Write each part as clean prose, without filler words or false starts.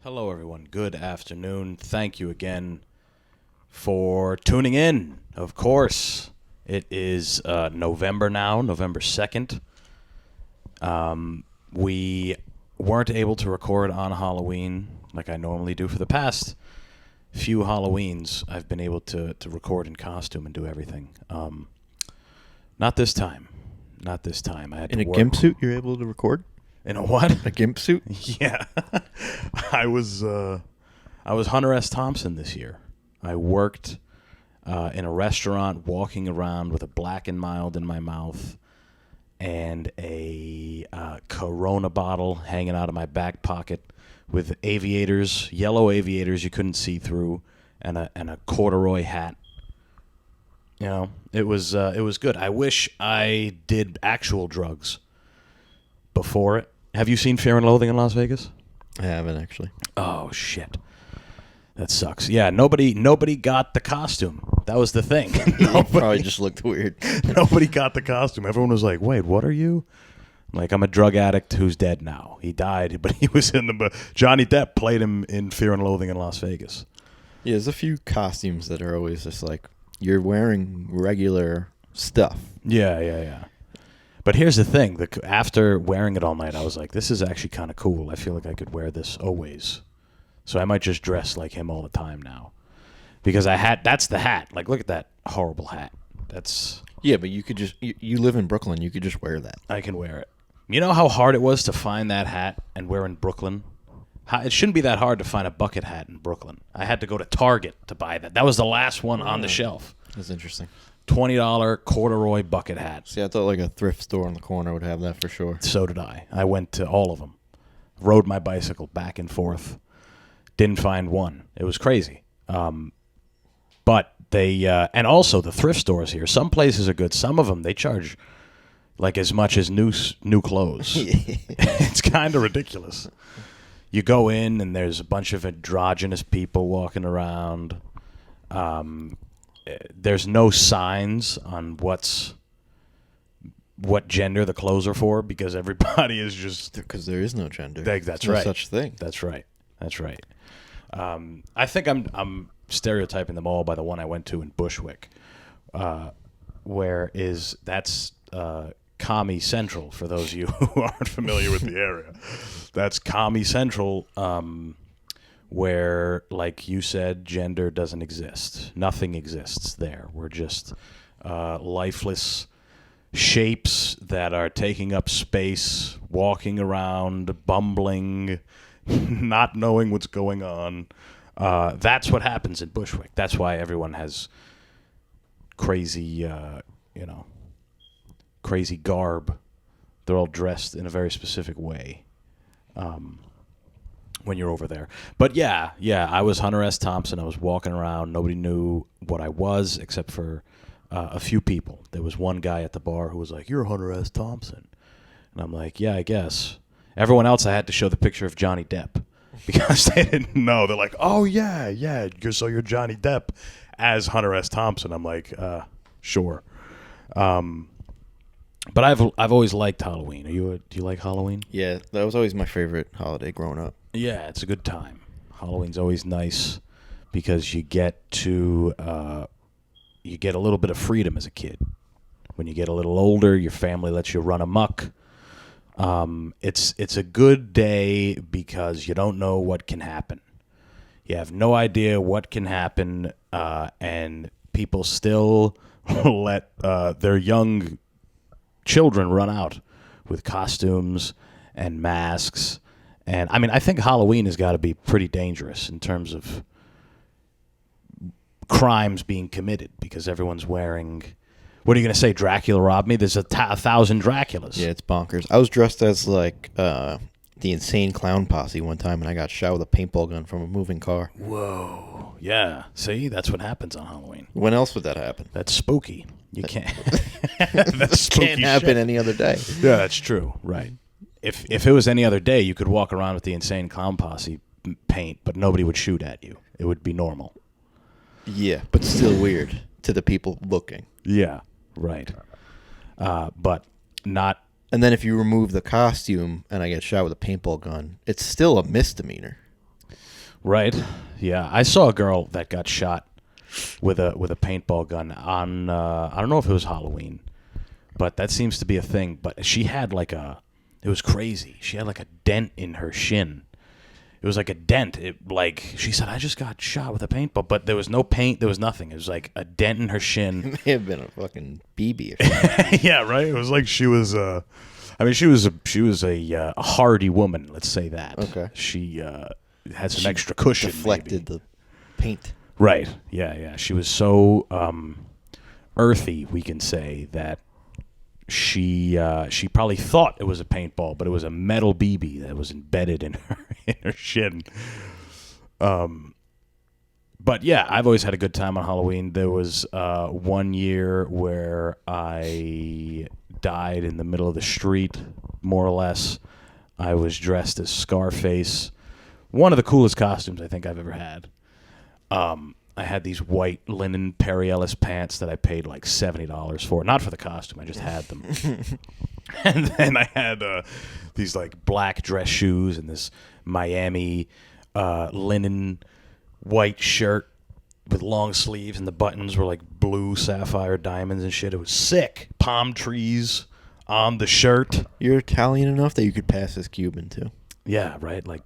Hello, everyone. Good afternoon. Thank you again for tuning in. Of course, it is November now, November 2nd. We weren't able to record on Halloween like I normally do. For the past few Halloweens, I've been able to record in costume and do everything. Not this time. Not this time. I had In to a work. gimp suit, you're able to record? In a what? A gimp suit? Yeah. I was Hunter S. Thompson this year. I worked in a restaurant, walking around with a Black and Mild in my mouth and a Corona bottle hanging out of my back pocket with aviators, yellow aviators you couldn't see through, and a corduroy hat. You know, it was good. I wish I did actual drugs before it. Have you seen Fear and Loathing in Las Vegas? I haven't, actually. Oh, shit. That sucks. Yeah, nobody got the costume. That was the thing. It probably just looked weird. Nobody got the costume. Everyone was like, wait, what are you? I'm like, I'm a drug addict who's dead now. He died, but he was in the... Johnny Depp played him in Fear and Loathing in Las Vegas. Yeah, there's a few costumes that are always just like, you're wearing regular stuff. Yeah. But here's the thing. After wearing it all night, I was like, this is actually kind of cool. I feel like I could wear this always. So I might just dress like him all the time now. Because that's the hat. Like, look at that horrible hat. Yeah, but you could just... You live in Brooklyn. You could just wear that. I can wear it. You know how hard it was to find that hat and wear in Brooklyn? It shouldn't be that hard to find a bucket hat in Brooklyn. I had to go to Target to buy that. That was the last one on the shelf. That's interesting. $20 corduroy bucket hat. See, I thought like a thrift store on the corner would have that for sure. So did I. I went to all of them. Rode my bicycle back and forth. Didn't find one. It was crazy. But they... and also the thrift stores here. Some places are good. Some of them, they charge like as much as new clothes. It's kind of ridiculous. You go in and there's a bunch of androgynous people walking around. There's no signs on what gender the clothes are for because everybody is just... Because there is no gender. That's There's right. no such thing. That's right. I think I'm stereotyping them all by the one I went to in Bushwick, that's Commie Central, for those of you who aren't familiar with the area. That's Commie Central, where, like you said, gender doesn't exist. Nothing exists there. We're just lifeless shapes that are taking up space, walking around, bumbling, not knowing what's going on. That's what happens in Bushwick. That's why everyone has crazy, crazy garb. They're all dressed in a very specific way when you're over there. But yeah, I was Hunter S. Thompson. I was walking around. Nobody knew what I was except for a few people. There was one guy at the bar who was like, "You're Hunter S. Thompson." And I'm like, "Yeah, I guess." Everyone else, I had to show the picture of Johnny Depp because they didn't know. They're like, "Oh, yeah, so you're Johnny Depp as Hunter S. Thompson." I'm like, sure. But I've always liked Halloween. Do you like Halloween? Yeah, that was always my favorite holiday growing up. Yeah, it's a good time. Halloween's always nice because you get a little bit of freedom as a kid. When you get a little older, your family lets you run amok. It's a good day because you don't know what can happen. You have no idea what can happen, and people still let their young children run out with costumes and masks. And I mean, I think Halloween has got to be pretty dangerous in terms of crimes being committed because everyone's wearing... What are you going to say, Dracula robbed me? There's 1,000 Draculas. Yeah, it's bonkers. I was dressed as like the insane clown posse one time, and I got shot with a paintball gun from a moving car. Whoa. Yeah. See, that's what happens on Halloween. When else would that happen? That's spooky. You can't... That's spooky Can't happen shit. any other day. Yeah, that's true. Right. If it was any other day, you could walk around with the insane clown posse paint, but nobody would shoot at you. It would be normal. Yeah, but still weird to the people looking. Yeah, right. But not... And then if you remove the costume and I get shot with a paintball gun, it's still a misdemeanor. Right. Yeah, I saw a girl that got shot with a paintball gun on I don't know if it was Halloween, but that seems to be a thing. But she had like it was crazy. She had like a dent in her shin. It was like a dent. Like she said, I just got shot with a paintball, but there was no paint. There was nothing. It was like a dent in her shin. It may have been a fucking BB. Or something. Yeah, right. It was like she was. I mean, she was a hardy woman. Let's say that. Okay. She had some extra cushion. Deflected maybe. the paint. Right. Yeah. Yeah. She was so earthy, we can say, that she probably thought it was a paintball, but it was a metal BB that was embedded in her shin. But yeah, I've always had a good time on Halloween. There was 1 year where I died in the middle of the street, more or less. I was dressed as Scarface. One of the coolest costumes I think I've ever had. I had these white linen Perry Ellis pants that I paid like $70 for. Not for the costume, I just had them. And then I had these like black dress shoes and this Miami linen white shirt with long sleeves, and the buttons were like blue sapphire diamonds and shit. It was sick. Palm trees on the shirt. You're Italian enough that you could pass as Cuban too. Yeah, right. Like,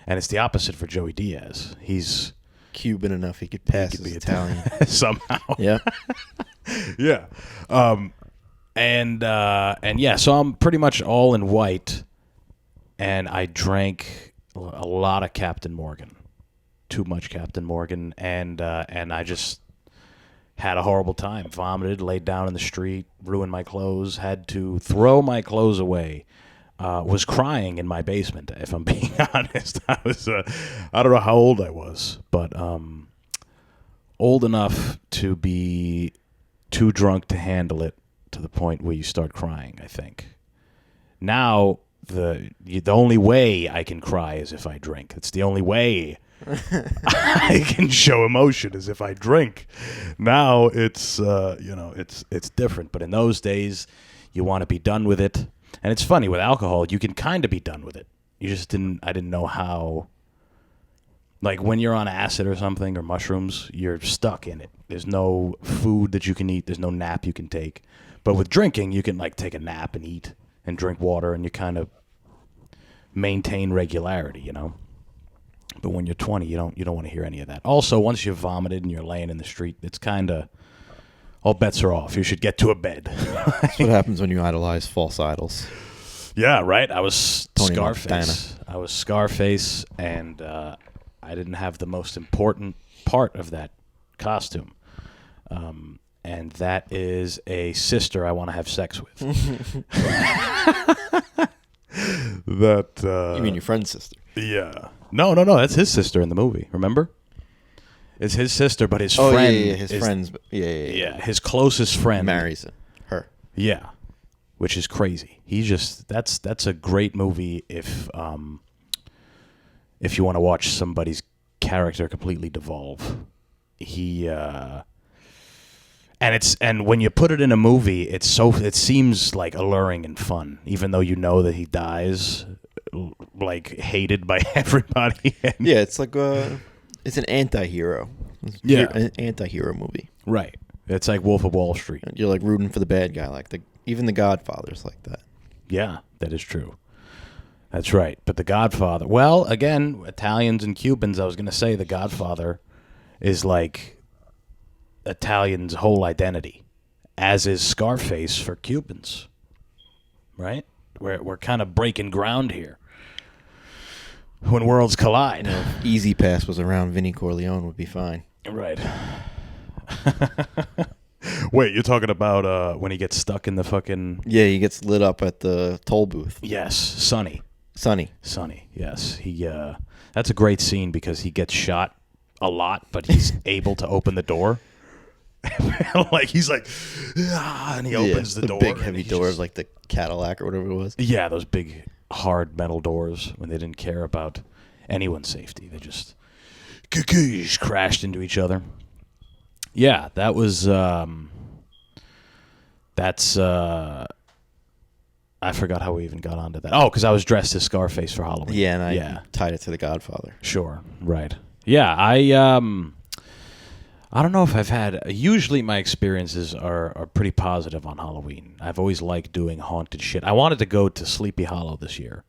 and it's the opposite for Joey Diaz. He's Cuban enough he could pass as Italian somehow. Yeah. Yeah. And yeah, so I'm pretty much all in white, and I drank a lot of Captain Morgan. Too much Captain Morgan, and I just had a horrible time. Vomited, laid down in the street, ruined my clothes, had to throw my clothes away. Was crying in my basement, if I'm being honest. I don't know how old I was, but old enough to be too drunk to handle it to the point where you start crying, I think. Now, the only way I can cry is if I drink. It's the only way I can show emotion is if I drink. Now it's it's different, but in those days you want to be done with it. And it's funny, with alcohol you can kind of be done with it. I didn't know how. Like when you're on acid or something, or mushrooms, you're stuck in it. There's no food that you can eat, there's no nap you can take. But with drinking, you can like take a nap and eat and drink water, and you kind of maintain regularity, you know. But when you're 20, you don't want to hear any of that. Also, once you've vomited and you're laying in the street, it's kind of all bets are off. You should get to a bed. That's what happens when you idolize false idols. Yeah, right. I was Tony Scarface. Montana. I was Scarface, and I didn't have the most important part of that costume, and that is a sister I want to have sex with. You mean your friend's sister? Yeah. No. That's his sister in the movie. Remember? It's his sister, but his friend. Yeah, his friend's. Yeah. His closest friend marries her. Yeah, which is crazy. That's a great movie if you want to watch somebody's character completely devolve. And when you put it in a movie, it seems like alluring and fun, even though you know that he dies, like hated by everybody. Yeah, it's like it's an anti-hero. Yeah, an anti-hero movie. Right. It's like Wolf of Wall Street. You're like rooting for the bad guy, like even the Godfather's like that. Yeah, that is true. That's right. But The Godfather, well, again, Italians and Cubans, I was going to say The Godfather is like Italians' whole identity, as is Scarface for Cubans. Right? We're kind of breaking ground here. When worlds collide. You know, if Easy Pass was around, Vinnie Corleone would be fine. Right. Wait, you're talking about when he gets stuck in the fucking... Yeah, he gets lit up at the toll booth. Yes, Sonny, yes. He that's a great scene because he gets shot a lot, but he's able to open the door. Like he's like, and he opens the door. Big heavy doors, like the Cadillac or whatever it was. Yeah, those big hard metal doors when they didn't care about anyone's safety. They just crashed into each other. Yeah, that was that's I forgot how we even got onto that. Oh, because I was dressed as Scarface for Halloween. Yeah, and I tied it to The Godfather. Sure. Right. Yeah. I don't know if I've had. Usually, my experiences are pretty positive on Halloween. I've always liked doing haunted shit. I wanted to go to Sleepy Hollow this year,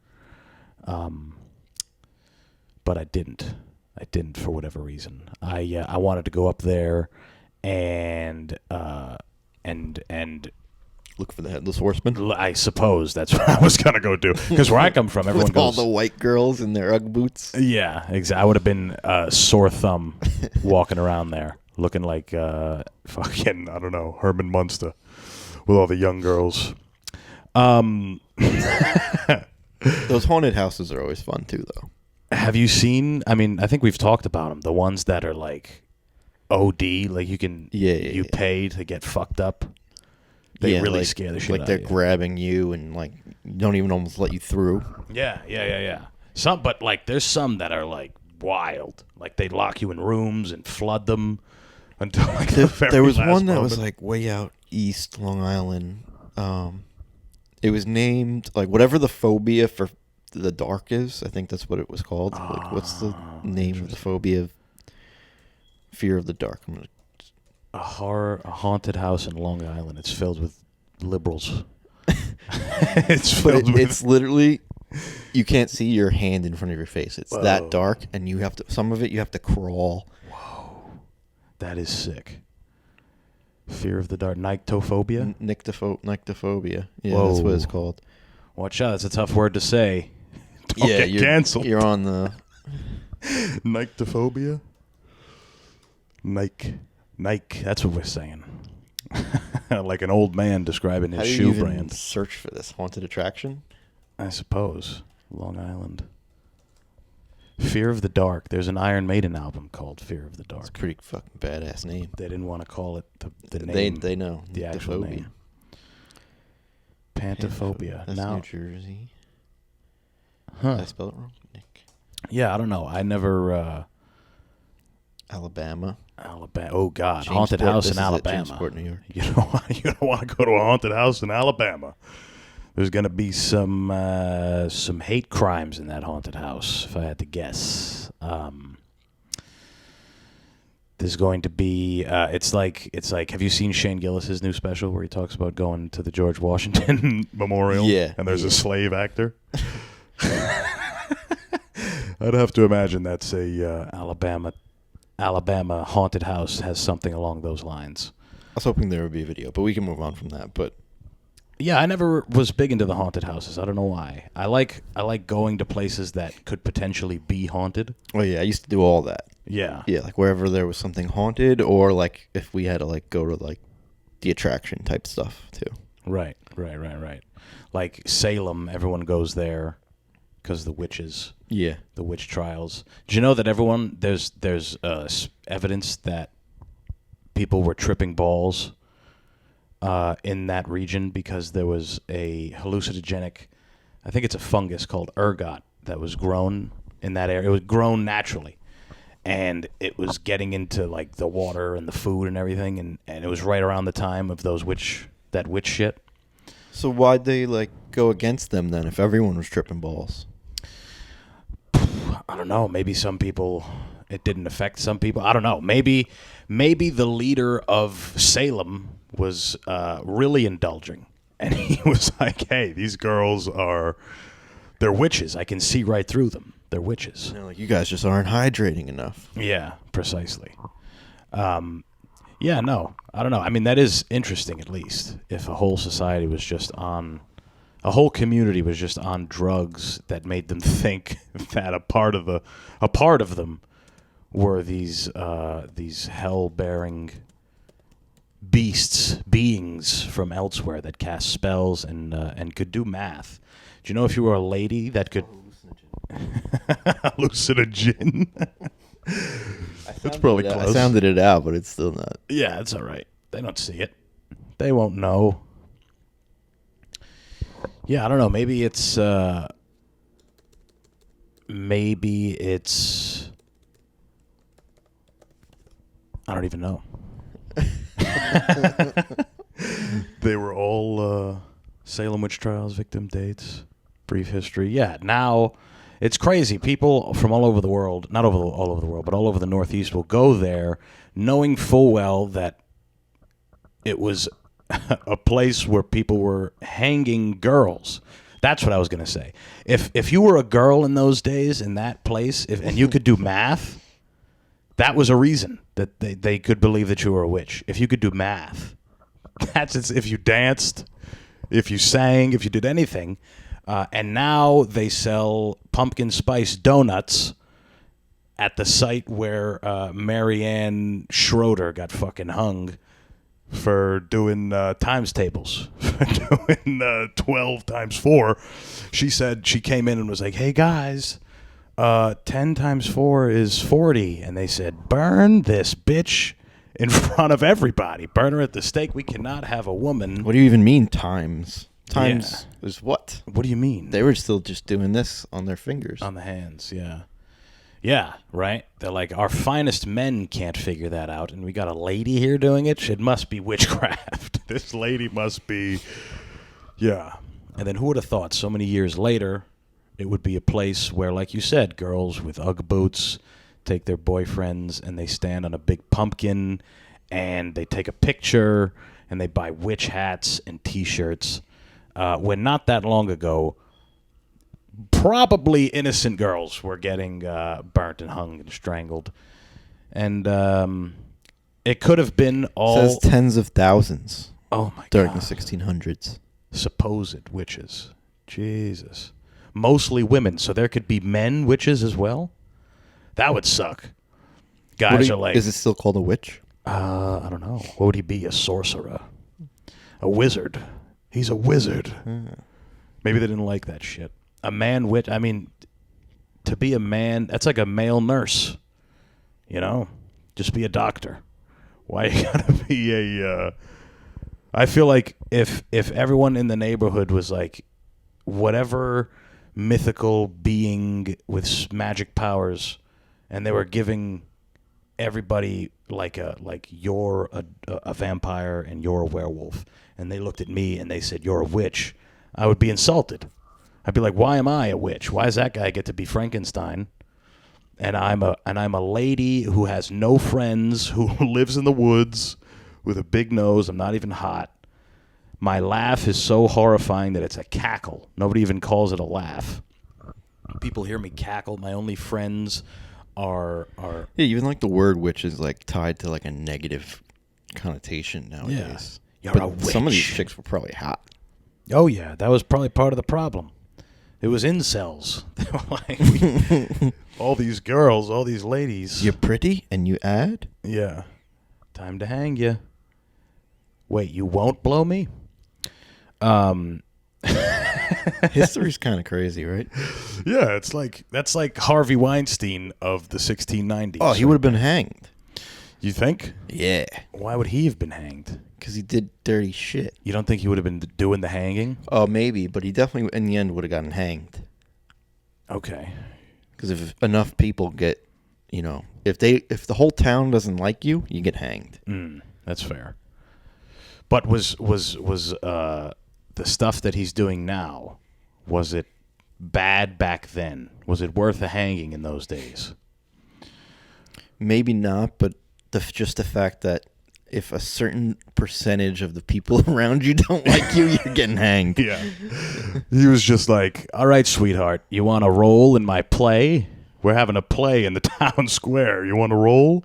but I didn't. I didn't for whatever reason. I wanted to go up there and Look for the Headless Horseman. I suppose that's what I was gonna go do. Because where I come from, everyone With goes all the white girls in their Ugg boots. Yeah, exactly. I would have been sore thumb walking around there, looking like fucking I don't know Herman Munster with all the young girls. Those haunted houses are always fun too, though. Have you seen? I mean, I think we've talked about them. The ones that are like OD, like you can pay to get fucked up. They really like, scare the shit like out they're of you. grabbing you and like don't even almost let you through. Yeah. But like, there's some that are like wild. Like they lock you in rooms and flood them until like the very There was last one that moment. was like way out east, Long Island. It was named like whatever the phobia for the dark is. I think that's what it was called. Like, what's the name of the phobia? Fear of the dark. I'm gonna. A haunted house in Long Island. It's filled with liberals. It's literally you can't see your hand in front of your face. It's that dark, and you have to. Some of it you have to crawl. Whoa, that is sick. Fear of the dark. Nyctophobia. Nyctophobia. Yeah, that's what it's called. Watch out! It's a tough word to say. Don't get canceled. You're on the Nyctophobia. Nike, that's what we're saying. Like an old man describing his shoe brand. Search for this haunted attraction? I suppose. Long Island. Fear of the Dark. There's an Iron Maiden album called Fear of the Dark. It's a pretty fucking badass name. They didn't want to call it the name. They know. The actual name. Pantophobia. That's now, New Jersey. Huh. Did I spell it wrong? Nick. Yeah, I don't know. I never... Alabama. Oh God, haunted house in Alabama. Jamesport, New York. You don't want to go to a haunted house in Alabama. There's going to be some hate crimes in that haunted house, if I had to guess. There's going to be it's like have you seen Shane Gillis's new special where he talks about going to the George Washington Memorial? Yeah. And there's a slave actor. I'd have to imagine that's a Alabama haunted house has something along those lines. I was hoping there would be a video, but we can move on from that. But yeah, I never was big into the haunted houses. I don't know why. I like going to places that could potentially be haunted. Oh yeah, I used to do all that. Yeah. Yeah, like wherever there was something haunted, or like if we had to like go to like the attraction type stuff too. Right. Like Salem, everyone goes there because the witches. Yeah. The witch trials. Do you know that there's evidence that people were tripping balls in that region because there was a hallucinogenic, I think it's a fungus called ergot that was grown in that area. It was grown naturally, and it was getting into like the water and the food and everything, and it was right around the time of that witch shit. So why'd they like go against them then if everyone was tripping balls? I don't know. Maybe some people, it didn't affect some people. I don't know. Maybe the leader of Salem was really indulging, and he was like, "Hey, these girls they're witches. I can see right through them. They're witches." You know, like, you guys just aren't hydrating enough. Yeah, precisely. Yeah, no, I don't know. I mean, that is interesting. At least if a whole society was just on. A whole community was just on drugs that made them think that a part of them were these hell-bearing beings from elsewhere that cast spells and could do math. Do you know if you were a lady that could hallucinogen? That's probably close. I sounded it out, but it's still not. Yeah, it's all right. They don't see it. They won't know. Yeah, I don't know. Maybe it's I don't even know. They were all Salem witch trials, victim dates, brief history. Yeah, now it's crazy. People from all over the world, not all over the world, but all over the Northeast will go there knowing full well that it was a place where people were hanging girls. That's what I was going to say. If you were a girl in those days in that place, and you could do math, that was a reason that they could believe that you were a witch. If you could do math, if you danced, if you sang, if you did anything. And now they sell pumpkin spice donuts at the site where Marianne Schroeder got fucking hung for doing times tables, for doing 12 times 4. She said she came in and was like, hey, guys, 10 times 4 is 40. And they said, burn this bitch in front of everybody. Burn her at the stake. We cannot have a woman. What do you even mean times? Times is what? What do you mean? They were still just doing this on their fingers. On the hands, yeah. Yeah, right? They're like, our finest men can't figure that out, and we got a lady here doing it? It must be witchcraft. This lady must be... Yeah. And then who would have thought so many years later it would be a place where, like you said, girls with Ugg boots take their boyfriends and they stand on a big pumpkin and they take a picture and they buy witch hats and T-shirts. When not that long ago, probably innocent girls were getting burnt and hung and strangled. And it could have been all... It says tens of thousands. Oh, my God. During the 1600s. Supposed witches. Jesus. Mostly women, so there could be men witches as well? That would suck. Guys are like... Is it still called a witch? I don't know. What would he be? A sorcerer? A wizard? He's a wizard. Maybe they didn't like that shit. A man witch. I mean, to be a man, that's like a male nurse. You know? Just be a doctor. Why you gotta be a... I feel like if everyone in the neighborhood was like, whatever mythical being with magic powers, and they were giving everybody like you're a vampire and you're a werewolf, and they looked at me and they said you're a witch, I would be insulted. I'd be like, why am I a witch? Why does that guy get to be Frankenstein? And I'm a lady who has no friends, who lives in the woods with a big nose. I'm not even hot. My laugh is so horrifying that it's a cackle. Nobody even calls it a laugh. People hear me cackle. My only friends are Yeah, even like the word witch is like tied to like a negative connotation nowadays. Yeah. But You're a witch. some of these chicks were probably hot. Oh, yeah. That was probably part of the problem. It was incels. They were like, all these girls, all these ladies. You're pretty and you add? Yeah. Time to hang you. Wait, you won't blow me? History's kind of crazy, right? Yeah, that's like Harvey Weinstein of the 1690s. Oh, he would have been hanged. You think? Yeah. Why would he have been hanged? Because he did dirty shit. You don't think he would have been doing the hanging? Oh, maybe, but he definitely, in the end, would have gotten hanged. Okay. Because if enough people get, if the whole town doesn't like you, you get hanged. That's fair. But was the stuff that he's doing now, was it bad back then? Was it worth a hanging in those days? Maybe not, but just the fact that if a certain percentage of the people around you don't like you, you're getting hanged. Yeah. He was just like, all right, sweetheart, you want a role in my play? We're having a play in the town square. You want a role?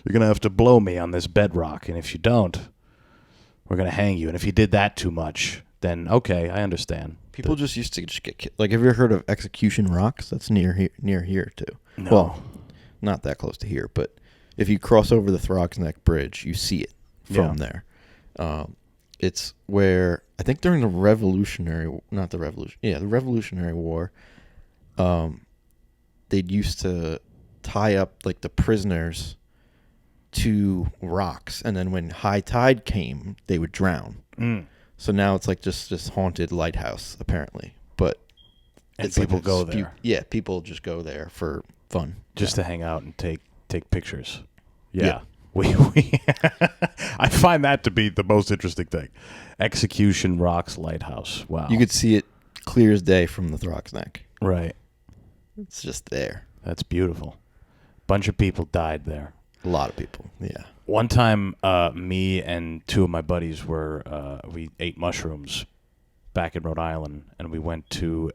You're going to have to blow me on this bedrock, and if you don't, we're going to hang you. And if you did that too much, then okay, I understand. People just used to just get killed. Like, have you ever heard of Execution Rocks? That's near here too. No. Well, not that close to here, but if you cross over the Throgsneck Bridge, you see it from there. It's where, I think during the Revolutionary War, they'd used to tie up like the prisoners to rocks, and then when high tide came, they would drown. So now it's like just this haunted lighthouse, apparently. But and it's people like go there. Yeah, people just go there for fun. Just to hang out and take pictures. Yeah. we I find that to be the most interesting thing. Execution Rocks Lighthouse. Wow. You could see it clear as day from the Throck's Neck. Right. It's just there. That's beautiful. Bunch of people died there. A lot of people. Yeah. One time, me and two of my buddies we ate mushrooms back in Rhode Island, and we went to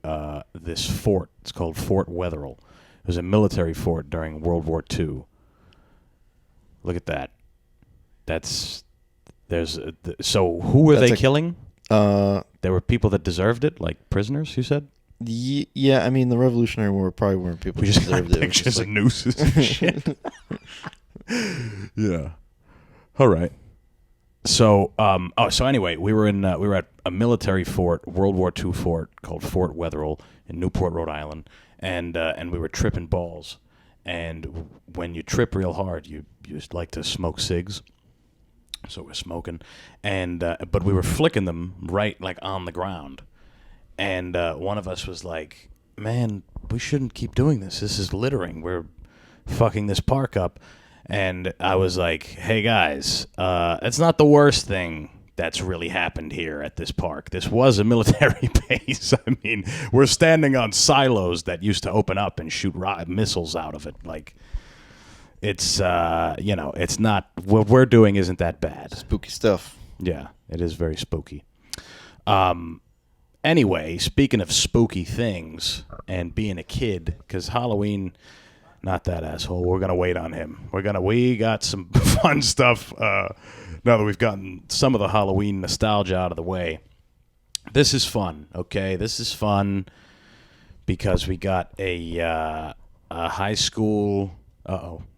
this fort. It's called Fort Wetherill. It was a military fort during World War II. Look at that. So who were they killing? There were people that deserved it, like prisoners, you said? Yeah, I mean, the Revolutionary War probably weren't people We who just got deserved it. It was pictures just of nooses and shit. Yeah. All right. So, so anyway, we were at a military fort, World War II fort called Fort Wetherill in Newport, Rhode Island, and we were tripping balls. And when you trip real hard, you just like to smoke cigs. So we're smoking, and but we were flicking them right like on the ground. And one of us was like, "Man, we shouldn't keep doing this. This is littering. We're fucking this park up." And I was like, "Hey guys, it's not the worst thing that's really happened here at this park. This was a military base. I mean, we're standing on silos that used to open up and shoot missiles out of it. Like, it's it's not what we're doing isn't that bad. spooky stuff. Yeah, it is very spooky." Anyway, speaking of spooky things and being a kid, because Halloween, not that asshole. We're gonna wait on him. We got some fun stuff now that we've gotten some of the Halloween nostalgia out of the way. This is fun, okay? This is fun because we got a high school.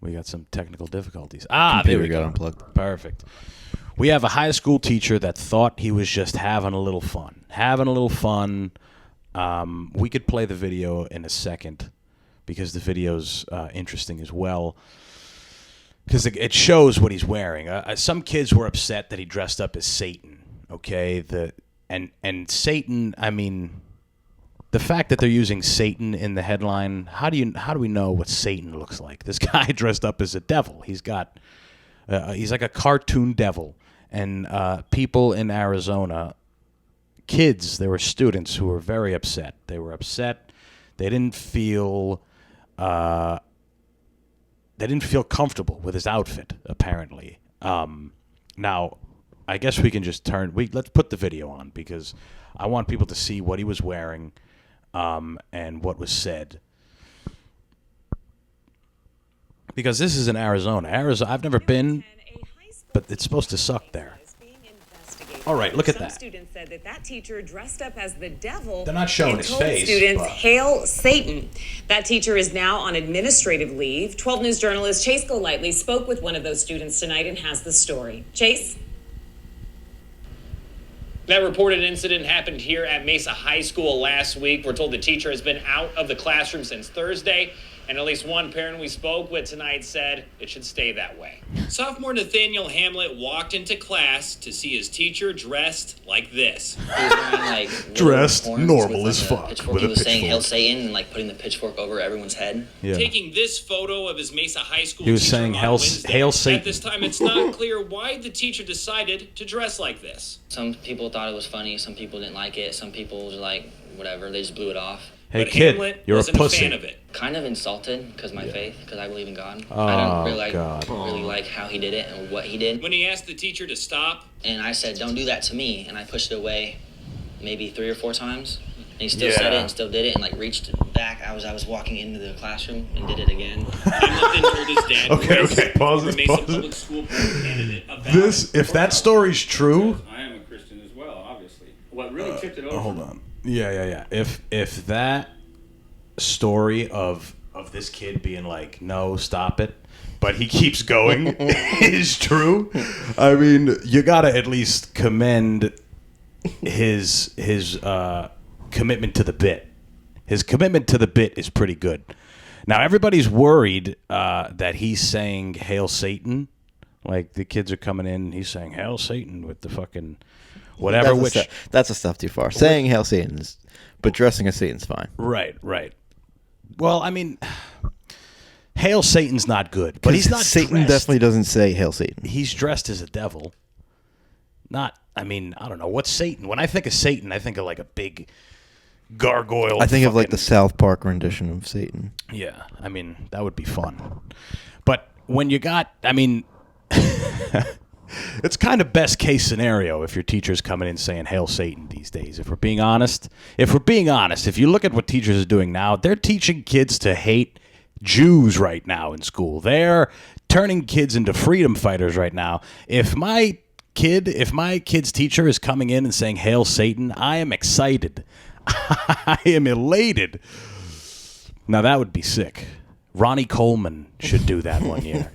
We got some technical difficulties. There we got go. unplugged. Perfect. We have a high school teacher that thought he was just having a little fun. We could play the video in a second because the video's interesting as well. Because it shows what he's wearing. Some kids were upset that he dressed up as Satan. Okay, and Satan. I mean, the fact that they're using Satan in the headline. How do we know what Satan looks like? This guy dressed up as a devil. He's like a cartoon devil. And people in Arizona, kids, there were students who were very upset. They were upset. They didn't feel comfortable with his outfit, apparently. Now, I guess we can just let's put the video on because I want people to see what he was wearing and what was said. Because this is in Arizona. I've never been, but it's supposed to suck there. All right, look at that. Some students said that teacher dressed up as the devil. They're not showing and his told face. Students, but... hail Satan. That teacher is now on administrative leave. 12 News journalist Chase Golightly spoke with one of those students tonight and has the story. Chase? That reported incident happened here at Mesa High School last week. We're told the teacher has been out of the classroom since Thursday, and at least one parent we spoke with tonight said it should stay that way. Sophomore Nathaniel Hamlet walked into class to see his teacher dressed like this. He was wearing like dressed horns normal with, as like, fuck. Pitchfork. With He a was saying pitchfork. "Hail Satan" and like putting the pitchfork over everyone's head. Yeah. Taking this photo of his Mesa High School He was teacher saying on hail Wednesday. Satan. At this time, it's not clear why the teacher decided to dress like this. Some people thought it was funny. Some people didn't like it. Some people was like, whatever. They just blew it off. Hey But kid, Hamlet you're a wasn't pussy. fan of it. Kind of insulted because my faith, because I believe in God. Oh, I don't really God. really like how he did it and what he did. When he asked the teacher to stop, And I said, "Don't do that to me." And I pushed it away, maybe 3 or 4 times. And he still said it and still did it and like reached back. I was walking into the classroom and did it again. Hamlet then told his dad, Okay, pause the it, Mesa pause it. Public School Board candidate, about If that story's true, I am a Christian as well, obviously. What really tipped it over? hold on. Yeah. If that story of this kid being like, no, stop it, but he keeps going is true, I mean, you gotta at least commend his commitment to the bit. His commitment to the bit is pretty good. Now everybody's worried that he's saying "Hail Satan," like the kids are coming in and he's saying "Hail Satan" with the fucking whatever. That's a step too far. Saying "Hail Satan's," but dressing as Satan's fine. Right. Well, I mean, Hail Satan's not good, but he's not Satan dressed. definitely doesn't say Hail Satan. He's dressed as a devil. I don't know. What's Satan? When I think of Satan, I think of like a big gargoyle. I think of like the South Park rendition of Satan. Yeah, that would be fun. But when you got, it's kind of best case scenario if your teacher's coming in saying Hail Satan these days. If we're being honest, if you look at what teachers are doing now, they're teaching kids to hate Jews right now in school. They're turning kids into freedom fighters right now. If my kid's teacher is coming in and saying Hail Satan, I am excited. I am elated. Now that would be sick. Ronnie Coleman should do that one year.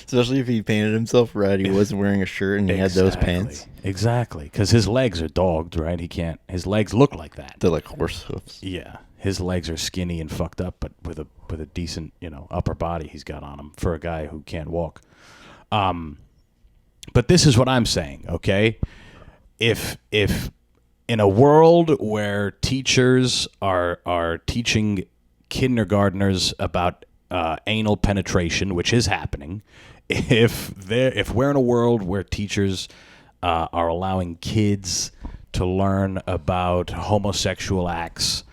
Especially if he painted himself red. He wasn't wearing a shirt and he had those pants. Exactly. Because his legs are dogged, right? His legs look like that. They're like horse hoofs. Yeah. His legs are skinny and fucked up, but with a decent, upper body he's got on him for a guy who can't walk. But this is what I'm saying, okay? If in a world where teachers are teaching kindergartners about anal penetration, which is happening, if we're in a world where teachers are allowing kids to learn about homosexual acts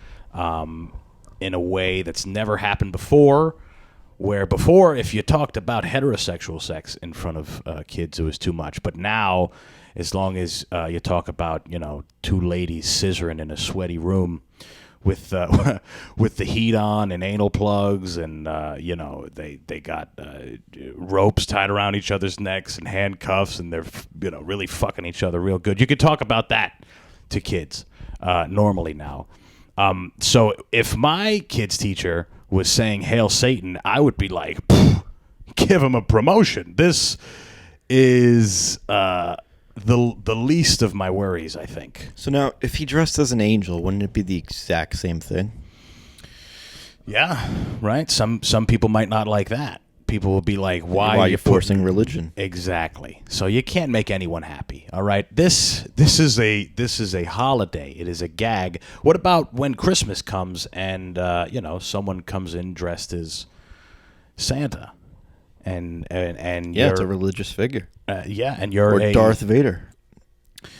in a way that's never happened before, where before if you talked about heterosexual sex in front of kids it was too much, but now as long as you talk about two ladies scissoring in a sweaty room with the heat on and anal plugs and they got ropes tied around each other's necks and handcuffs and they're really fucking each other real good. You could talk about that to kids normally now. So if my kid's teacher was saying Hail Satan, I would be like, give him a promotion. This is the least of my worries, I think. So now, if he dressed as an angel, wouldn't it be the exact same thing? Yeah, right. Some people might not like that. People will be like, "Why are you forcing religion?" Exactly. So you can't make anyone happy. All right. This is a holiday. It is a gag. What about when Christmas comes and someone comes in dressed as Santa, and it's a religious figure. And you're or Darth Vader,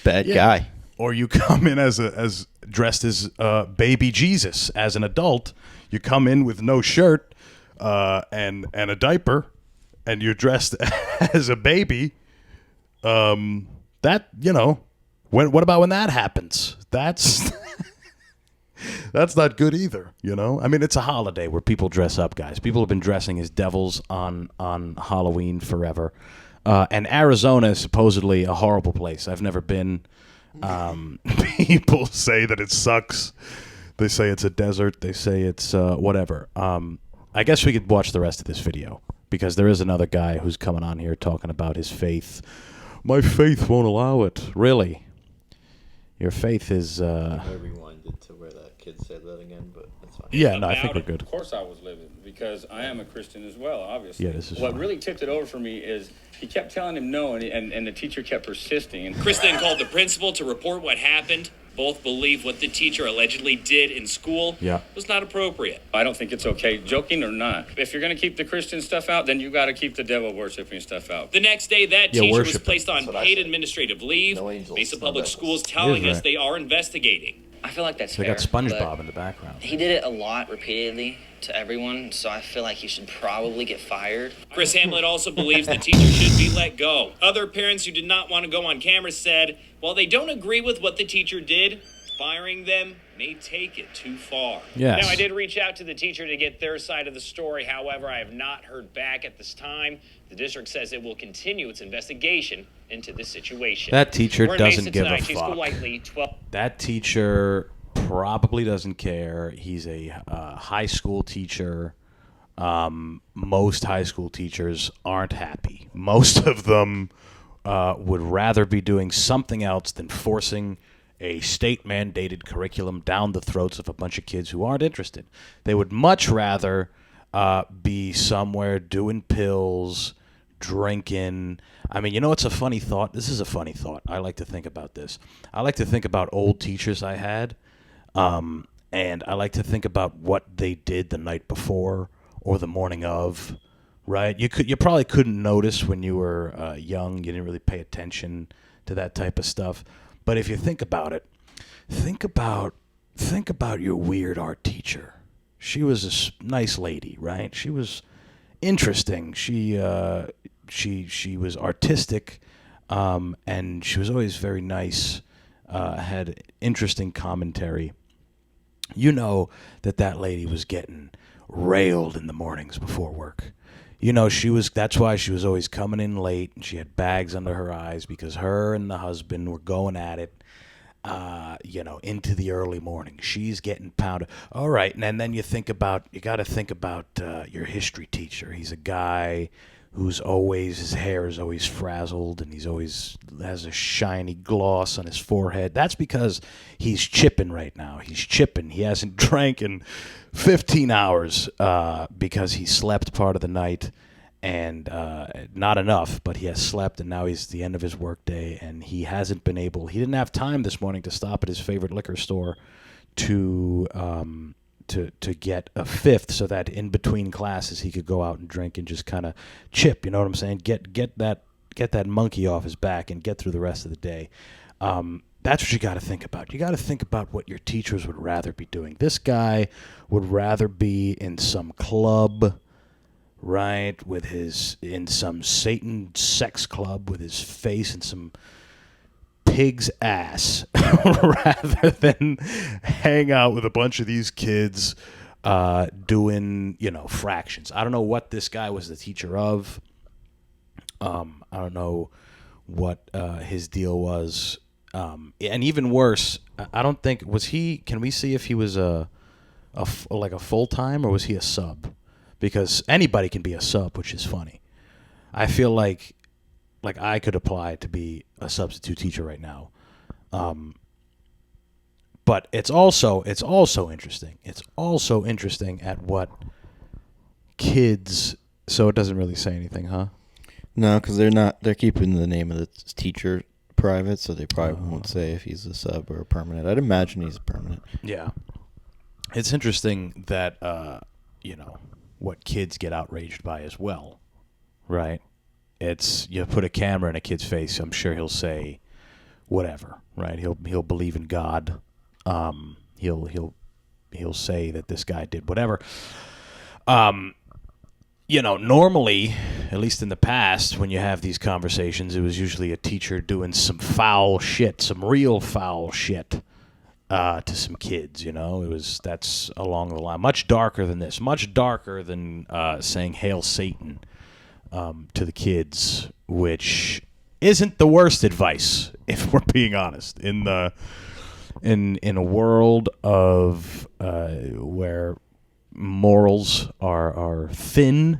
bad guy. Or you come in as dressed as baby Jesus as an adult. You come in with no shirt and a diaper, and you're dressed as a baby. What about when that happens? That's that's not good either. It's a holiday where people dress up, guys. People have been dressing as devils on Halloween forever. And Arizona is supposedly a horrible place. I've never been. People say that it sucks. They say it's a desert. They say it's whatever. I guess we could watch the rest of this video because there is another guy who's coming on here talking about his faith. My faith won't allow it. Really? Your faith is... I rewinded to where that kid said that again, but that's fine. Yeah, no, I think we're good. Of course I was living because I am a Christian as well, obviously. Yeah, this is what fine. really tipped it over for me is he kept telling him no, and the teacher kept persisting. And Chris then called the principal to report what happened. Both believe what the teacher allegedly did in school was not appropriate. I don't think it's okay, joking or not. If you're going to keep the Christian stuff out, then you got to keep the devil worshiping stuff out. The next day, that teacher was worship placed on paid administrative leave. No angels, Mesa no Public devils. Schools telling He is us they are investigating. I feel like that's They fair. got SpongeBob but in the background. He did it a lot repeatedly to everyone, so I feel like he should probably get fired. Chris Hamlet also believes the teacher should be let go. Other parents who did not want to go on camera said, while they don't agree with what the teacher did, firing them may take it too far. Yes. Now, I did reach out to the teacher to get their side of the story. However, I have not heard back at this time. The district says it will continue its investigation into this situation. That teacher We're in doesn't Mesa give a tonight. Chase fuck. Golightly, 12. That teacher probably doesn't care. He's a high school teacher. Most high school teachers aren't happy. Most of them would rather be doing something else than forcing a state-mandated curriculum down the throats of a bunch of kids who aren't interested. They would much rather be somewhere doing pills, drinking. It's a funny thought. This is a funny thought. I like to think about this. I like to think about old teachers I had, and I like to think about what they did the night before or the morning of, right? You probably couldn't notice when you were young. You didn't really pay attention to that type of stuff. But if you think about it, think about your weird art teacher. She was a nice lady, right? She was interesting. She was artistic, and she was always very nice. Had interesting commentary. You know that lady was getting railed in the mornings before work. You know, that's why she was always coming in late, and she had bags under her eyes because her and the husband were going at it, into the early morning. She's getting pounded. All right, and then you got to think about your history teacher. He's a guy who's his hair is always frazzled, and he's always has a shiny gloss on his forehead. That's because he's chipping right now. He's chipping. He hasn't drank in 15 hours because he slept part of the night, and not enough, but he has slept, and now he's at the end of his workday, and he didn't have time this morning to stop at his favorite liquor store to get a fifth, so that in between classes he could go out and drink and just kind of chip. You know what I'm saying? Get that monkey off his back and get through the rest of the day. That's what you got to think about. You got to think about what your teachers would rather be doing. This guy would rather be in some club, right, in some Satan sex club with his face in some pig's ass rather than hang out with a bunch of these kids doing, fractions. I don't know what this guy was the teacher of. I don't know what his deal was. And even worse, I don't think can we see if he was like a full-time, or was he a sub? Because anybody can be a sub, which is funny. I feel like I could apply to be a substitute teacher right now. But it's also interesting. It's also interesting at what kids. So it doesn't really say anything, huh? No, because they're keeping the name of the teacher private, so they probably won't say if he's a sub or a permanent. I'd imagine he's a permanent. Yeah. It's interesting that, what kids get outraged by as well, right? You put a camera in a kid's face, I'm sure he'll say whatever, right? He'll believe in God. He'll say that this guy did whatever. Normally, at least in the past, when you have these conversations, it was usually a teacher doing some foul shit, some real foul shit to some kids. That's along the line, much darker than this, much darker than saying "Hail Satan" to the kids, which isn't the worst advice, if we're being honest. In a world of where morals are thin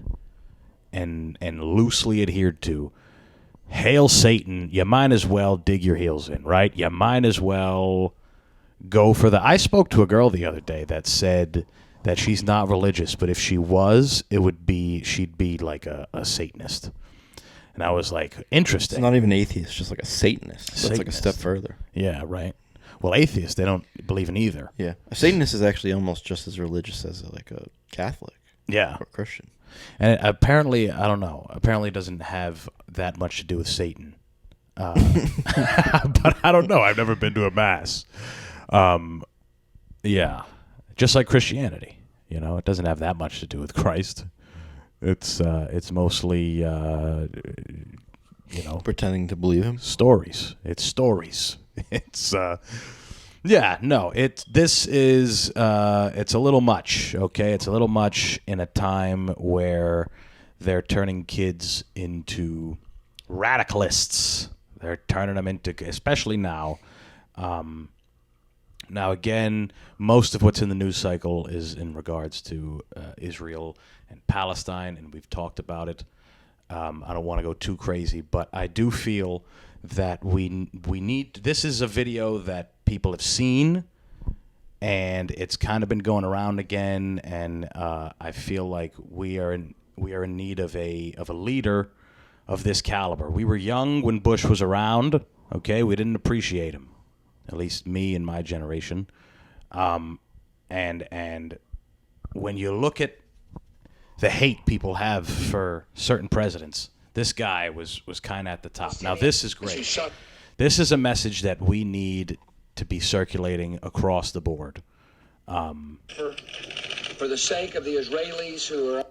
and loosely adhered to, "Hail Satan," you might as well dig your heels in, right? You might as well go for I spoke to a girl the other day that said that she's not religious, but if she was, she'd be like a Satanist. And I was like, interesting. It's not even atheist, just like a Satanist. That's like a step further. Yeah, right. Well, atheists, they don't believe in either. Yeah. A Satanist is actually almost just as religious as a Catholic. Yeah. Or Christian. And apparently, I don't know, it doesn't have that much to do with Satan. But I don't know. I've never been to a mass. Yeah. Just like Christianity, it doesn't have that much to do with Christ. It's mostly, pretending to believe him. Stories. It's stories. It's this is it's a little much, okay? It's a little much in a time where they're turning kids into radicalists. They're turning them into, especially now. Now, again, most of what's in the news cycle is in regards to Israel and Palestine, and we've talked about it. I don't want to go too crazy, but I do feel that we need. This is a video that people have seen, and it's kind of been going around again. And I feel like we are in need of a leader of this caliber. We were young when Bush was around. Okay, we didn't appreciate him. At least me and my generation. And when you look at the hate people have for certain presidents. This guy was kind of at the top. Now, this is great. This is a message that we need to be circulating across the board. For the sake of the Israelis who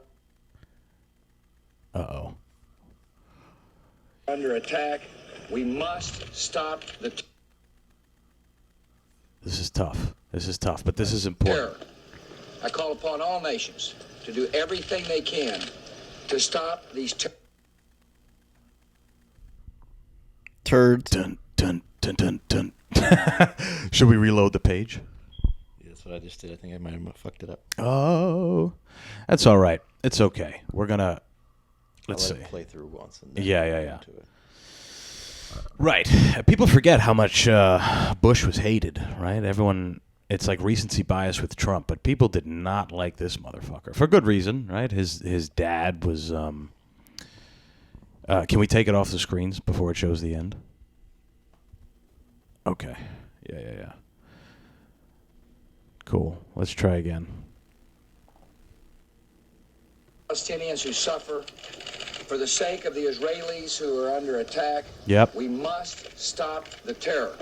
are under attack, we must stop the This is tough. But this is important. terror. I call upon all nations to do everything they can to stop these Turds. Dun, dun, dun, dun, dun. Should we reload the page? Yeah, that's what I just did. I think I might have fucked it up. Oh, that's all right. It's okay. We're gonna let's see. Play through once. And then Yeah. Right. People forget how much Bush was hated. Right. Everyone. It's like recency bias with Trump, but people did not like this motherfucker for good reason. Right. His dad was. Can we take it off the screens before it shows the end? Okay. Yeah. Cool. Let's try again. Palestinians who suffer. For the sake of the Israelis who are under attack, Yep. we must stop the terror.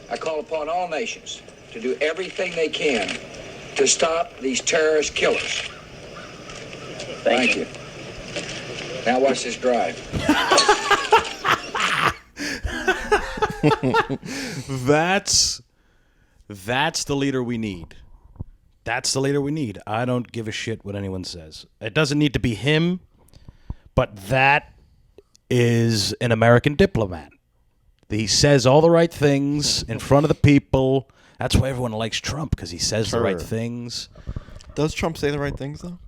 I call upon all nations to do everything they can to stop these terrorist killers. Thank you. Now watch this drive. That's the leader we need. That's the leader we need. I don't give a shit what anyone says. It doesn't need to be him, but that is an American diplomat. He says all the right things in front of the people. That's why everyone likes Trump, because he says the right things. Does Trump say the right things, though?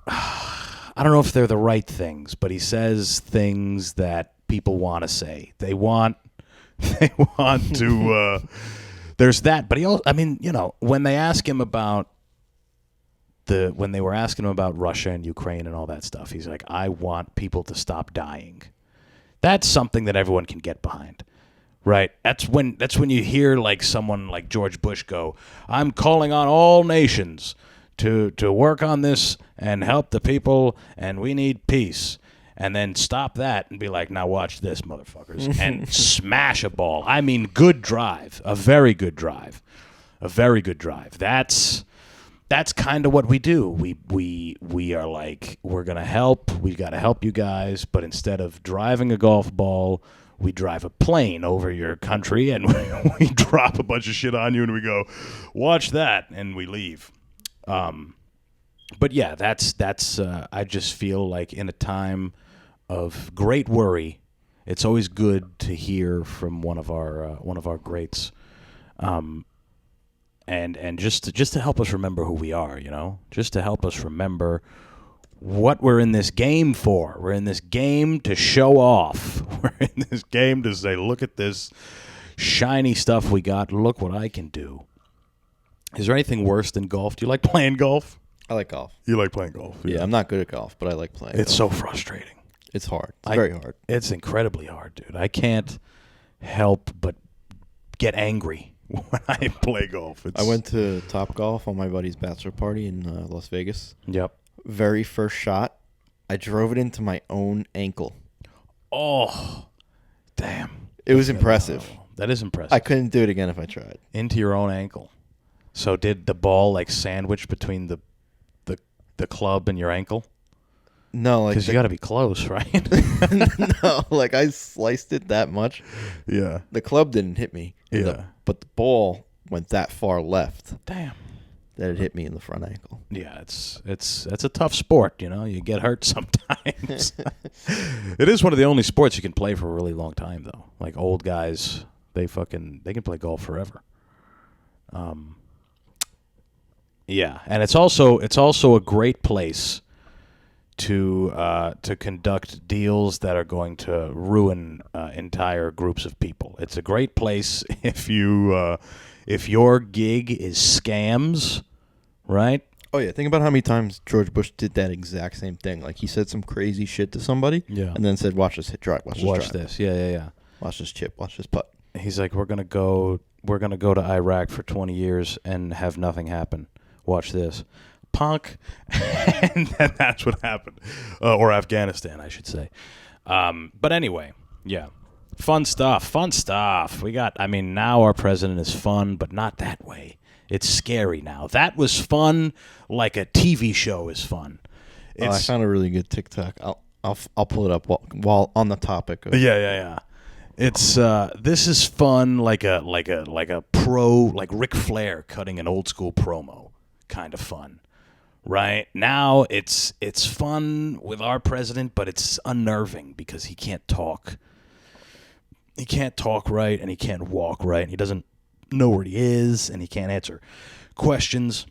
I don't know if they're the right things, but he says things that people want to say. They want to. There's that, but he also. I mean, when they ask him about when they were asking him about Russia and Ukraine and all that stuff, he's like, "I want people to stop dying." That's something that everyone can get behind, right? That's when you hear like someone like George Bush go, "I'm calling on all nations to work on this and help the people, and we need peace." And then stop that and be like, "Now watch this, motherfuckers," and smash a ball. I mean, good drive, a very good drive, That's kind of what we do. We are like, we're gonna help. We got to help you guys, but instead of driving a golf ball, we drive a plane over your country and we drop a bunch of shit on you and we go, "Watch that," and we leave. But yeah, that's. I just feel like in a time of great worry, it's always good to hear from one of our greats, and just to help us remember who we are, just to help us remember what we're in this game for. We're in this game to show off. We're in this game to say, "Look at this shiny stuff we got. Look what I can do." Is there anything worse than golf? Do you like playing golf? I like golf. You like playing golf? Yeah, I'm not good at golf, but I like playing It's golf. so frustrating. It's hard. It's very hard. It's incredibly hard, dude. I can't help but get angry when I play golf. I went to Top Golf on my buddy's bachelor party in Las Vegas. Yep. Very first shot, I drove it into my own ankle. Oh, damn. It was impressive. That is impressive. I couldn't do it again if I tried. Into your own ankle. So did the ball like sandwich between the club and your ankle? No, like because you got to be close, right? No, like I sliced it that much. Yeah. The club didn't hit me. Yeah. But the ball went that far left. Damn. That it hit me in the front ankle. Yeah, it's a tough sport, You get hurt sometimes. It is one of the only sports you can play for a really long time, though. Like old guys, they can play golf forever. Yeah, and it's also a great place to conduct deals that are going to ruin entire groups of people. It's a great place if your gig is scams, right? Oh yeah, think about how many times George Bush did that exact same thing. Like he said some crazy shit to somebody, and then said, "Watch this hit drive. Watch this. Yeah. Watch this chip. Watch this putt." He's like, we're gonna go to Iraq for 20 years and have nothing happen. Watch this. punk, and then that's what happened, or Afghanistan, I should say. But anyway, yeah, fun stuff. Now our president is fun, but not that way. It's scary now. That was fun, like a TV show is fun. I found a really good TikTok. I'll pull it up while on the topic. Yeah. It's this is fun, like a pro, like Ric Flair cutting an old school promo, kind of fun. Right now, it's fun with our president, but it's unnerving because he can't talk. He can't talk right, and he can't walk right, and he doesn't know where he is, and he can't answer questions.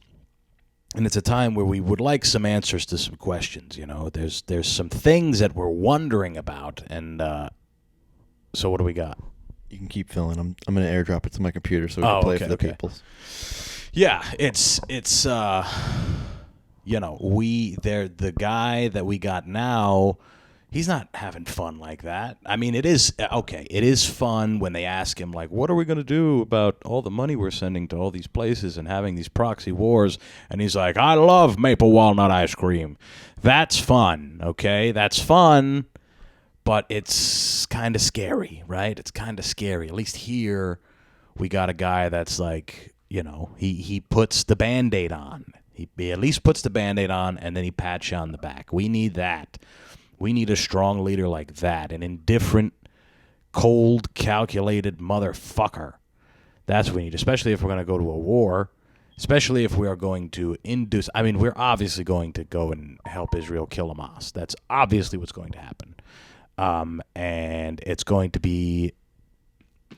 And it's a time where we would like some answers to some questions. You know, there's some things that we're wondering about, and so what do we got? You can keep filling. I'm going to airdrop it to my computer so we can play it for the people. Yeah, it's the guy that we got now. He's not having fun like that. I mean, it is fun when they ask him, like, what are we going to do about all the money we're sending to all these places and having these proxy wars? And he's like, I love maple walnut ice cream. That's fun, okay? That's fun, but it's kind of scary, right? It's kind of scary. At least here we got a guy that's like, he puts the Band-Aid on. He at least puts the Band-Aid on, and then he pats you on the back. We need that. We need a strong leader like that, an indifferent, cold, calculated motherfucker. That's what we need, especially if we're going to go to a war, especially if we are going to induce. I mean, we're obviously going to go and help Israel kill Hamas. That's obviously what's going to happen. And it's going to be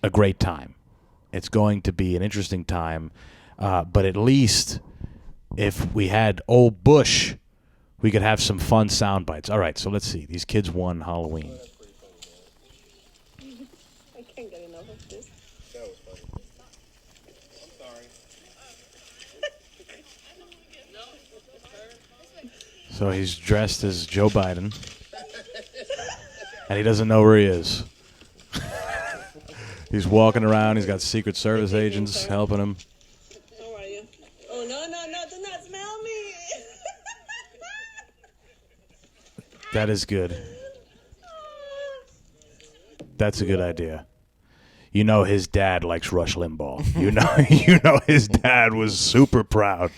a great time. It's going to be an interesting time. But at least if we had old Bush, we could have some fun sound bites. All right, so let's see. These kids won Halloween. I can't get enough of this. That was funny. I'm sorry. So he's dressed as Joe Biden, and he doesn't know where he is. He's walking around. He's got Secret Service agents helping him. How are you? Oh, no, do not smell me. That is good. That's a good idea. You know his dad likes Rush Limbaugh. You know his dad was super proud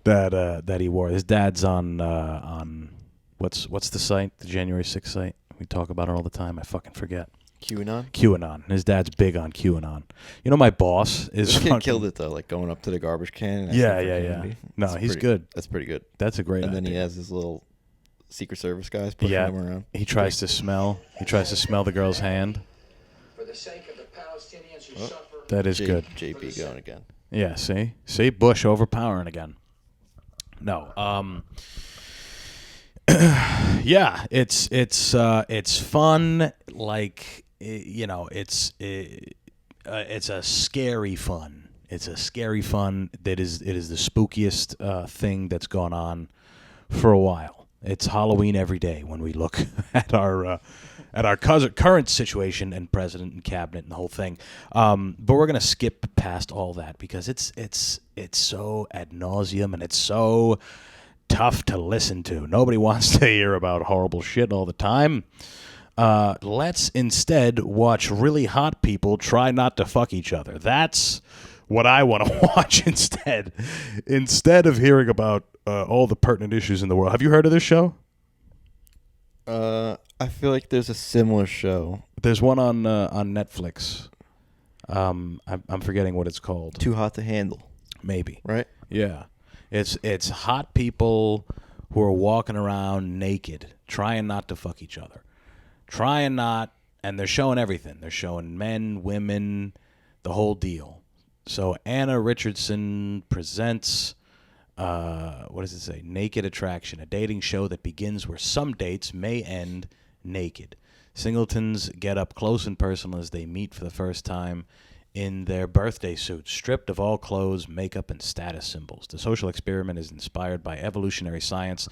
that he wore. His dad's on what's the site? The January 6th site. We talk about it all the time. I fucking forget. QAnon. His dad's big on QAnon. You know my boss is This kid killed it though, like going up to the garbage can. And Yeah. No, he's good. That's pretty good. That's a great idea. And then he has his little Secret Service guys pushing him around. He tries to smell the girl's hand. For the sake of the Palestinians who suffer. That is good. JB going again. Yeah, see Bush overpowering again. No, yeah, it's fun. Like it's a scary fun. It's a scary fun. It is the spookiest thing that's gone on for a while. It's Halloween every day when we look at our current situation and president and cabinet and the whole thing. But we're gonna skip past all that because it's so ad nauseum and it's so tough to listen to. Nobody wants to hear about horrible shit all the time. Let's instead watch really hot people try not to fuck each other. That's what I want to watch instead of hearing about all the pertinent issues in the world. Have you heard of this show? I feel like there's a similar show. There's one on Netflix. I'm forgetting what it's called. Too Hot to Handle. Maybe. Right? Yeah. It's hot people who are walking around naked, trying not to fuck each other. And they're showing everything. They're showing men, women, the whole deal. So Anna Richardson presents, what does it say? Naked Attraction, a dating show that begins where some dates may end naked. Singletons get up close and personal as they meet for the first time in their birthday suits, stripped of all clothes, makeup, and status symbols. The social experiment is inspired by evolutionary science,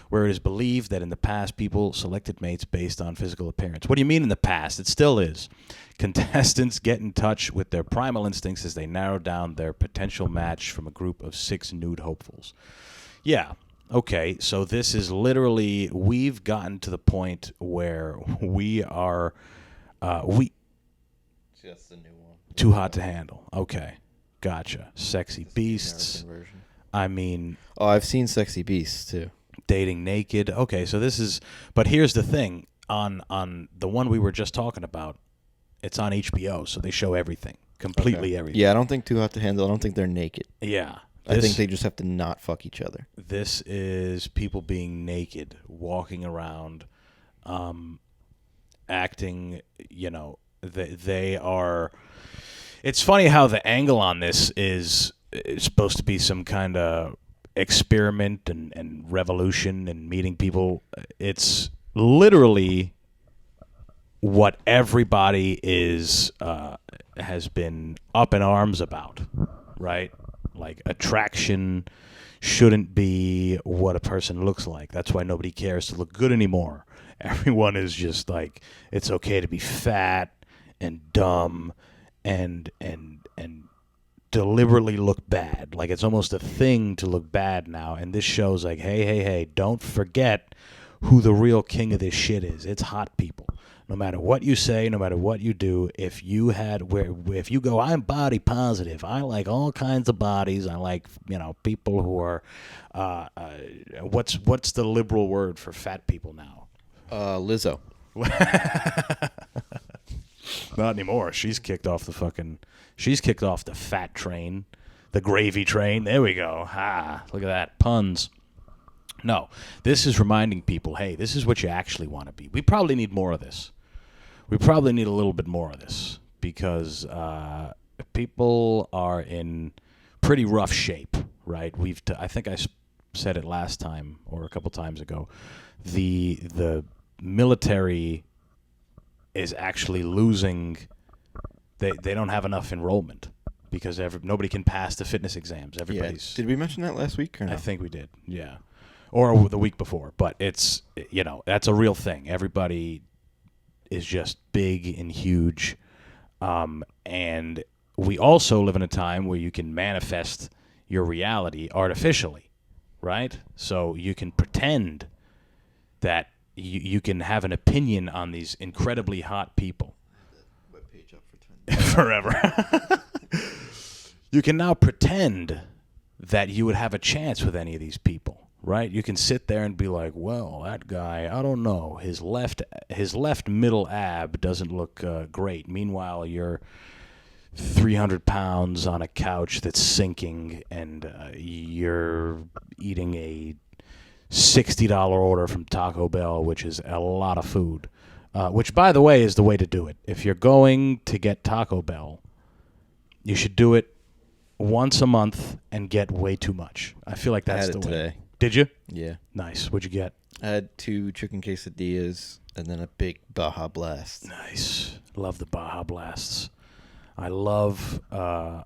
where it is believed that in the past people selected mates based on physical appearance. What do you mean in the past? It still is. Contestants get in touch with their primal instincts as they narrow down their potential match from a group of 6 nude hopefuls. Yeah. Okay. So this is literally, we've gotten to the point where we are, That's the new one. too hot to handle. Okay. Gotcha. Sexy beasts. American version. I mean, Oh, I've seen Sexy Beasts too. dating naked. Okay. So this is, but here's the thing. On the one we were just talking about, it's on HBO, so they show everything. Completely everything. Yeah, I don't think Too Hot to Handle. I don't think they're naked. Yeah. I think they just have to not fuck each other. This is people being naked, walking around, acting, they are. It's funny how the angle on this is supposed to be some kind of experiment and revolution and meeting people. It's literally what everybody has been up in arms about, right? Like, attraction shouldn't be what a person looks like. That's why nobody cares to look good anymore. Everyone is just like, it's okay to be fat and dumb and deliberately look bad. Like, it's almost a thing to look bad now. And this show's like, hey, don't forget who the real king of this shit is. It's hot people. No matter what you say, no matter what you do, if you go, I'm body positive. I like all kinds of bodies. I like, people who are, what's the liberal word for fat people now? Lizzo. Not anymore. She's kicked off the fat train, the gravy train. There we go. Ha! Look at that, puns. No, this is reminding people, hey, this is what you actually want to be. We probably need more of this. We probably need a little bit more of this because people are in pretty rough shape, right? I think I said it last time or a couple times ago. The military is actually losing. They don't have enough enrollment because nobody can pass the fitness exams. Everybody's. Yeah. Did we mention that last week or no? I think we did. Yeah, or the week before. But it's that's a real thing. Everybody is just big and huge, and we also live in a time where you can manifest your reality artificially, right? So you can pretend that you can have an opinion on these incredibly hot people. Webpage up for 10 Forever. You can now pretend that you would have a chance with any of these people, right? You can sit there and be like, well, that guy, I don't know, his left middle ab doesn't look great. Meanwhile, you're 300 pounds on a couch that's sinking, and you're eating a $60 order from Taco Bell, which is a lot of food. Which, by the way, is the way to do it. If you're going to get Taco Bell, you should do it once a month and get way too much. I feel like that's the way. Today. Did you? Yeah. Nice. What'd you get? I had 2 chicken quesadillas and then a big Baja Blast. Nice. Love the Baja Blasts. I love the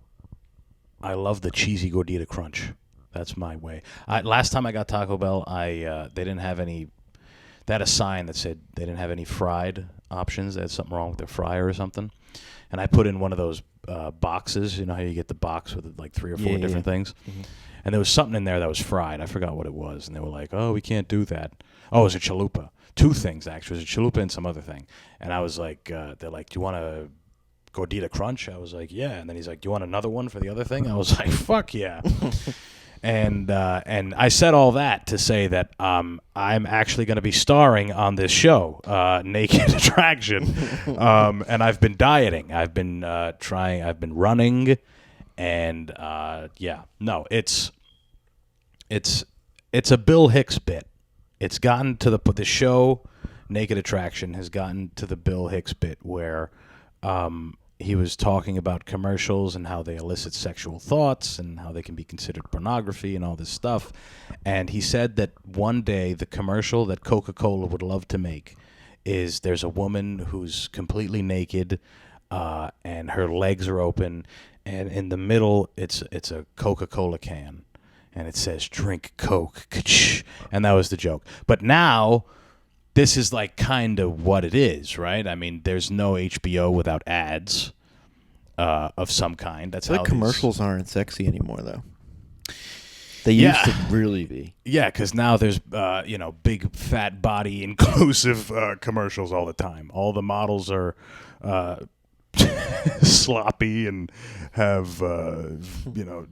cheesy gordita crunch. That's my way. Last time I got Taco Bell, they didn't have any. They had a sign that said they didn't have any fried options. They had something wrong with their fryer or something. And I put in one of those boxes. You know how you get the box with like 3 or 4 different things? Mm-hmm. And there was something in there that was fried. I forgot what it was. And they were like, oh, we can't do that. Oh, it was a chalupa. 2 things, actually. It was a chalupa and some other thing. And I was like, they're like, do you want a gordita crunch? I was like, yeah. And then he's like, do you want another one for the other thing? I was like, fuck yeah. And I said all that to say that I'm actually going to be starring on this show, Naked Attraction, and I've been dieting. I've been I've been running, and it's a Bill Hicks bit. It's gotten to the show. Naked Attraction has gotten to the Bill Hicks bit where he was talking about commercials and how they elicit sexual thoughts and how they can be considered pornography and all this stuff. And he said that one day the commercial that Coca-Cola would love to make is there's a woman who's completely naked and her legs are open, and in the middle it's a Coca-Cola can, and it says "Drink Coke," and that was the joke. But now this is like kind of what it is, right? I mean, there's no HBO without ads of some kind. That's how commercials aren't sexy anymore, though. They used to really be. Yeah, because now there's big fat body inclusive commercials all the time. All the models are sloppy and have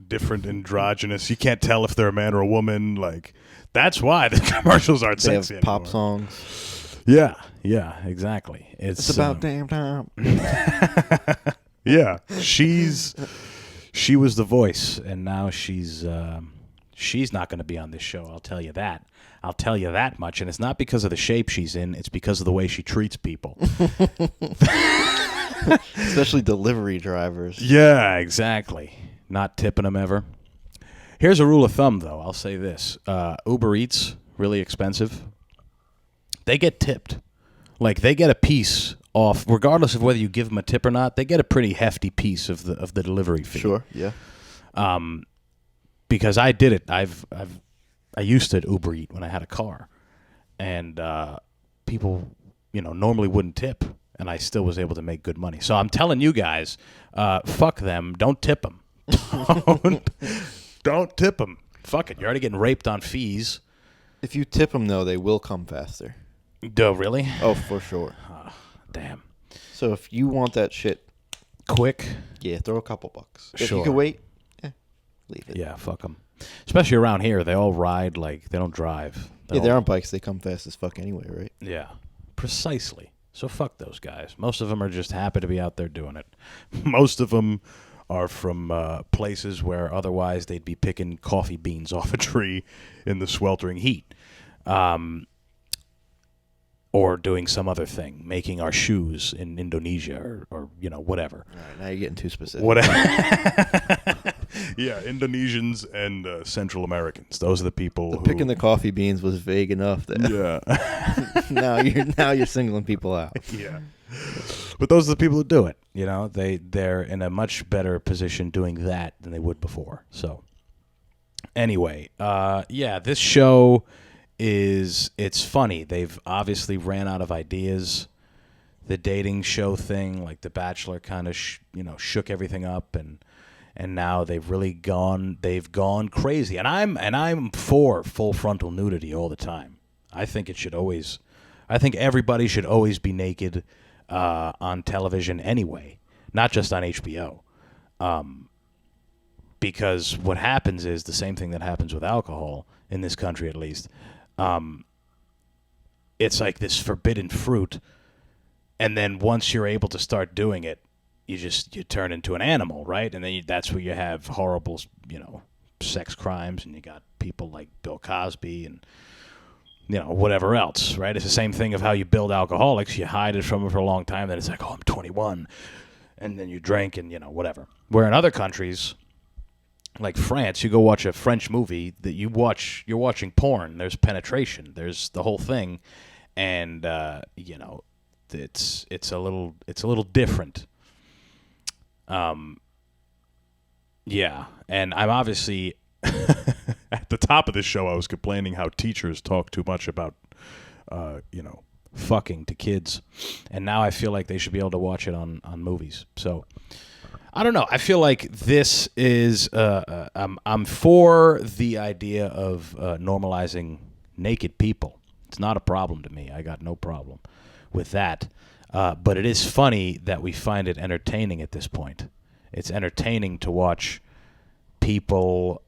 different androgynous. You can't tell if they're a man or a woman. Like that's why the commercials aren't They sexy have pop anymore. songs. Yeah, exactly. It's about damn time. Yeah, she was the voice, and now she's not going to be on this show. I'll tell you that. I'll tell you that much, and it's not because of the shape she's in. It's because of the way she treats people. Especially delivery drivers. Yeah, exactly. Not tipping them ever. Here's a rule of thumb, though. I'll say this. Uber Eats, really expensive. They get tipped. Like, they get a piece off, regardless of whether you give them a tip or not. They get a pretty hefty piece of the delivery fee. Sure, yeah. Because I did it. I used to Uber Eat when I had a car, and people, normally wouldn't tip, and I still was able to make good money. So I'm telling you guys, fuck them. Don't tip them. Don't tip them. Fuck it. You're already getting raped on fees. If you tip them, though, they will come faster. Duh, really? Oh, for sure. Damn. So if you want that shit Quick. yeah, throw a couple bucks. If Sure. you can wait, leave it. Yeah, fuck them. Especially around here, they all ride like they don't drive. Yeah, they're on bikes. They come fast as fuck anyway, right? Yeah, precisely. So fuck those guys. Most of them are just happy to be out there doing it. Most of them are from places where otherwise they'd be picking coffee beans off a tree in the sweltering heat. Or doing some other thing, making our shoes in Indonesia or whatever. All right, now you're getting too specific. Whatever. Yeah, Indonesians and Central Americans. Those are the people who... Picking the coffee beans was vague enough that Yeah. now you're singling people out. Yeah. But those are the people who do it. They're in a much better position doing that than they would before. So anyway, this show it's funny. They've obviously ran out of ideas. The dating show thing, like The Bachelor, kind of shook everything up, and now they've really gone crazy. And I'm for full frontal nudity all the time. I think everybody should always be naked on television anyway, not just on HBO. Because what happens is the same thing that happens with alcohol in this country, at least. It's like this forbidden fruit, and then once you're able to start doing it, you turn into an animal, right? And then that's where you have horrible, sex crimes, and you got people like Bill Cosby and whatever else, right? It's the same thing of how you build alcoholics. You hide it from them for a long time, then it's like, oh, I'm 21, and then you drink and whatever. Where in other countries, like France, you go watch a French movie that you're watching porn. There's penetration. There's the whole thing, and it's a little different. Yeah, and I'm obviously at the top of this show. I was complaining how teachers talk too much about fucking to kids, and now I feel like they should be able to watch it on movies. So. I don't know. I feel like this is. I'm for the idea of normalizing naked people. It's not a problem to me. I got no problem with that. But it is funny that we find it entertaining at this point. It's entertaining to watch people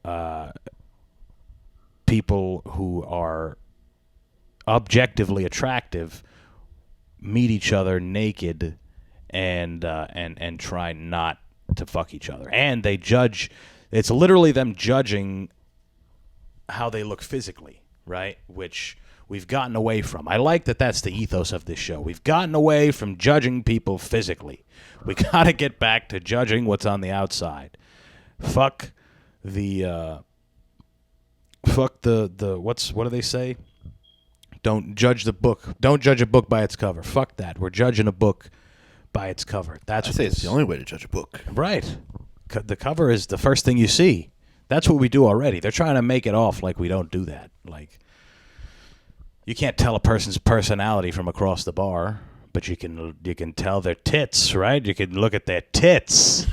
who are objectively attractive meet each other naked and try not to fuck each other. And they judge. It's literally them judging how they look physically, right? Which we've gotten away from. I like that that's the ethos of this show. We've gotten away from judging people physically. We got to get back to judging what's on the outside. Fuck the what do they say? Don't judge the book. Don't judge a book by its cover. Fuck that. We're judging a book by its cover. That's I say it's the only way to judge a book. Right. The cover is the first thing you see. That's what we do already. They're trying to make it off like we don't do that. Like, you can't tell a person's personality from across the bar, but you can tell their tits, right? You can look at their tits.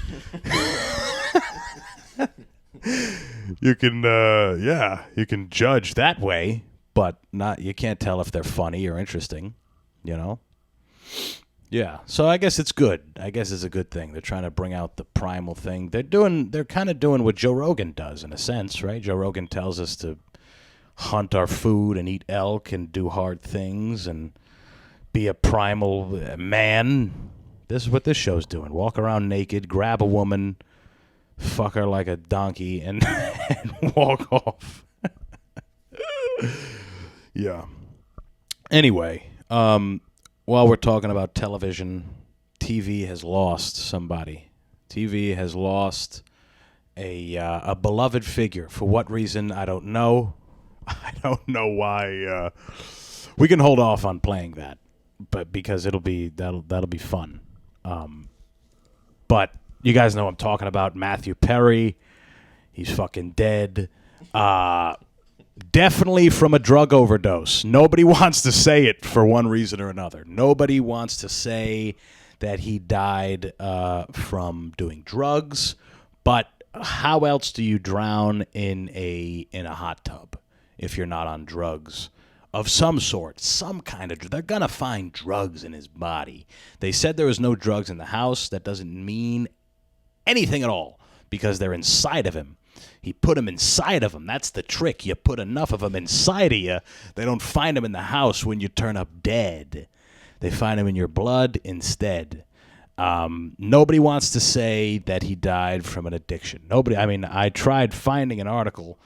you can judge that way, but not you can't tell if they're funny or interesting, you know? Yeah. So I guess it's good. I guess it's a good thing. They're trying to bring out the primal thing. They're kind of doing what Joe Rogan does in a sense, right? Joe Rogan tells us to hunt our food and eat elk and do hard things and be a primal man. This is what this show's doing. Walk around naked, grab a woman, fuck her like a donkey, and, and walk off. Yeah. Anyway, while we're talking about television, TV has lost somebody. TV has lost a beloved figure. For what reason, I don't know. I don't know why. We can hold off on playing that, but because that'll be fun. But you guys know what I'm talking about. Matthew Perry. He's fucking dead. Definitely from a drug overdose. Nobody wants to say it for one reason or another. Nobody wants to say that he died from doing drugs. But how else do you drown in a hot tub if you're not on drugs of some sort? Some kind of... They're going to find drugs in his body. They said there was no drugs in the house. That doesn't mean anything at all because they're inside of him. He put them inside of him. That's the trick. You put enough of them inside of you, they don't find them in the house when you turn up dead. They find them in your blood instead. Nobody wants to say that he died from an addiction. Nobody. I mean, I tried finding an article,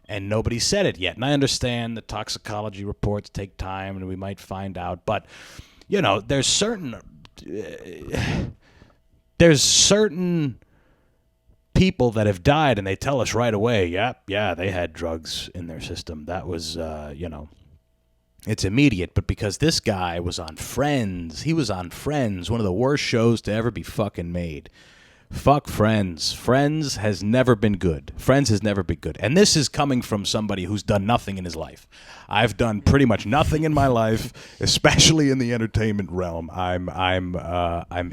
and nobody said it yet. And I understand the toxicology reports take time, and we might find out. But, you know, there's certain people that have died, and they tell us right away, yeah, they had drugs in their system. That was, it's immediate. But because this guy was on Friends, he was on Friends, one of the worst shows to ever be fucking made. Fuck Friends. Friends has never been good. Friends has never been good. And this is coming from somebody who's done nothing in his life. I've done pretty much nothing in my life, especially in the entertainment realm. I'm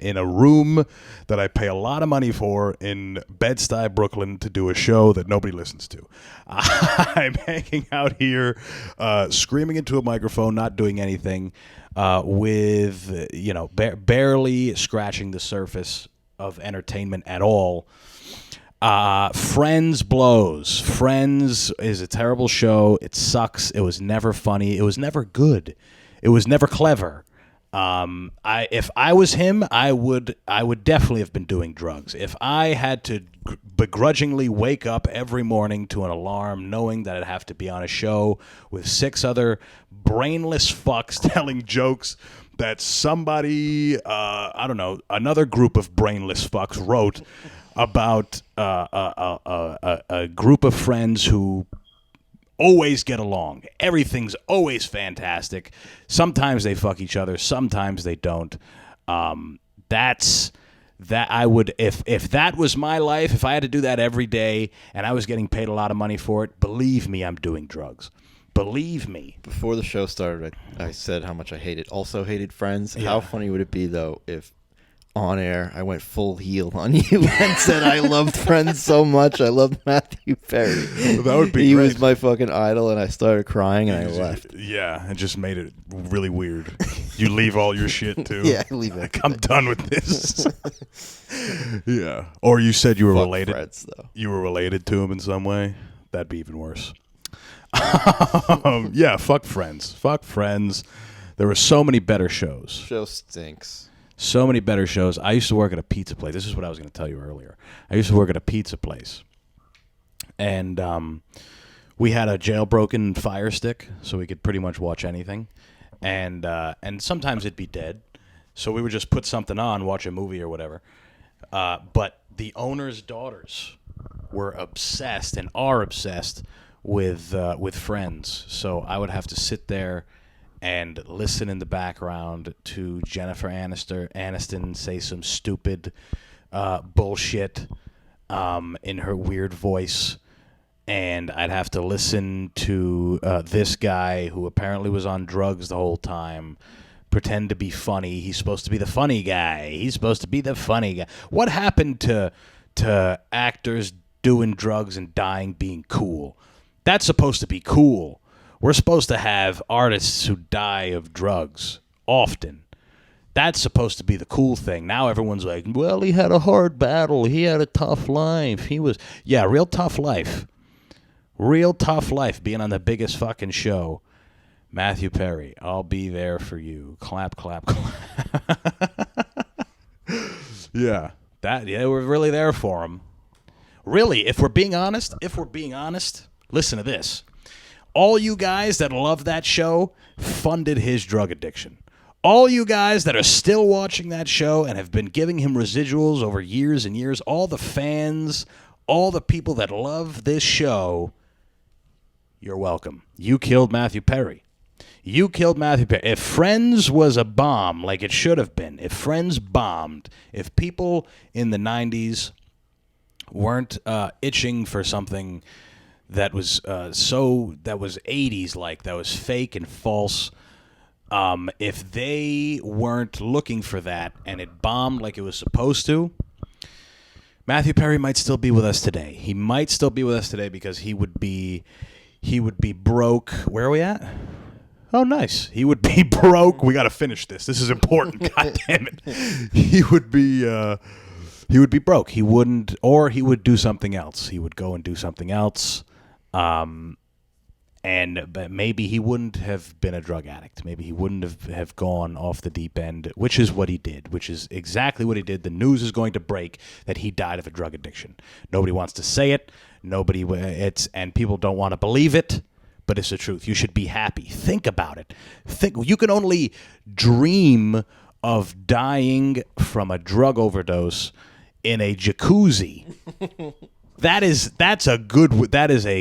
in a room that I pay a lot of money for in Bed-Stuy, Brooklyn, to do a show that nobody listens to. I'm hanging out here, screaming into a microphone, not doing anything, with barely scratching the surface of entertainment at all. Friends blows. Friends is a terrible show. It sucks. It was never funny. It was never good. It was never clever. If I was him, I would definitely have been doing drugs. If I had to begrudgingly wake up every morning to an alarm knowing that I'd have to be on a show with 6 other brainless fucks telling jokes that somebody, I don't know, another group of brainless fucks wrote about a group of friends who always get along. Everything's always fantastic. Sometimes they fuck each other. Sometimes they don't. That I would, if that was my life, if I had to do that every day and I was getting paid a lot of money for it, believe me, I'm doing drugs. Believe me. Before the show started, I said how much I hated Friends. Yeah. How funny would it be, though, if on air I went full heel on you and said I loved Friends so much. I loved Matthew Perry. Well, that would be He great. was my fucking idol, and I started crying, and I left. Yeah, it just made it really weird. You leave all your shit, too? Yeah, I leave it. I'm done with this. Yeah. Or you said you were Fuck related. Freds, though. You were related to him in some way? That'd be even worse. Yeah, fuck Friends. Fuck Friends. There were so many better shows. Show stinks. So many better shows. I used to work at a pizza place. This is what I was going to tell you earlier. I used to work at a pizza place. And we had a jailbroken Fire Stick, so we could pretty much watch anything. And sometimes it'd be dead. So we would just put something on, watch a movie or whatever. But the owner's daughters were obsessed and are obsessed with Friends. So I would have to sit there and listen in the background to Jennifer Aniston say some stupid bullshit in her weird voice. And I'd have to listen to this guy who apparently was on drugs the whole time pretend to be funny. He's supposed to be the funny guy. What happened to actors doing drugs and dying being cool. That's supposed to be cool. We're supposed to have artists who die of drugs often. That's supposed to be the cool thing. Now everyone's like, well, he had a hard battle. He had a tough life. Real tough life. Real tough life being on the biggest fucking show. Matthew Perry, I'll be there for you. Clap, clap, clap. We're really there for him. Really, if we're being honest, listen to this. All you guys that love that show funded his drug addiction. All you guys that are still watching that show and have been giving him residuals over years and years, all the fans, all the people that love this show, you're welcome. You killed Matthew Perry. You killed Matthew Perry. If Friends was a bomb like it should have been, if Friends bombed, if people in the 90s weren't itching for something that was that was 80s like, that was fake and false, if they weren't looking for that and it bombed like it was supposed to, Matthew Perry might still be with us today. He might still be with us today because he would be broke. Where are we at? Oh, nice. He would be broke. We got to finish this. This is important. God damn it. He would be broke. He wouldn't, or he would do something else. He would go and do something else. But maybe he wouldn't have been a drug addict. Maybe he wouldn't have gone off the deep end, which is what he did, which is exactly what he did. The news is going to break that he died of a drug addiction. Nobody wants to say it. And people don't want to believe it, but it's the truth. You should be happy. Think about it. You can only dream of dying from a drug overdose in a jacuzzi. That is a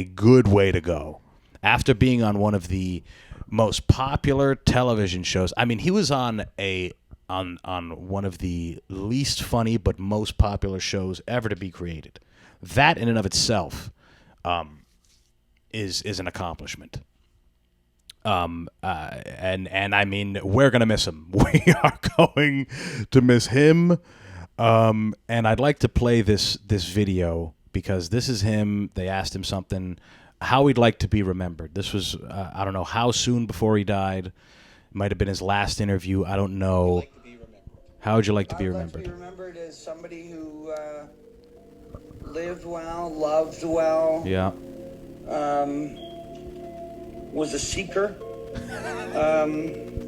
good way to go. After being on one of the most popular television shows, I mean, he was on one of the least funny but most popular shows ever to be created. That in and of itself is an accomplishment. And I mean, we're gonna miss him. We are going to miss him. And I'd like to play this video because this is him. They asked him something. How he'd like to be remembered. This was, I don't know how soon before he died. It might have been his last interview. I don't know. How would you like to be remembered? I'd like to be remembered as somebody who lived well, loved well. Yeah. Was a seeker.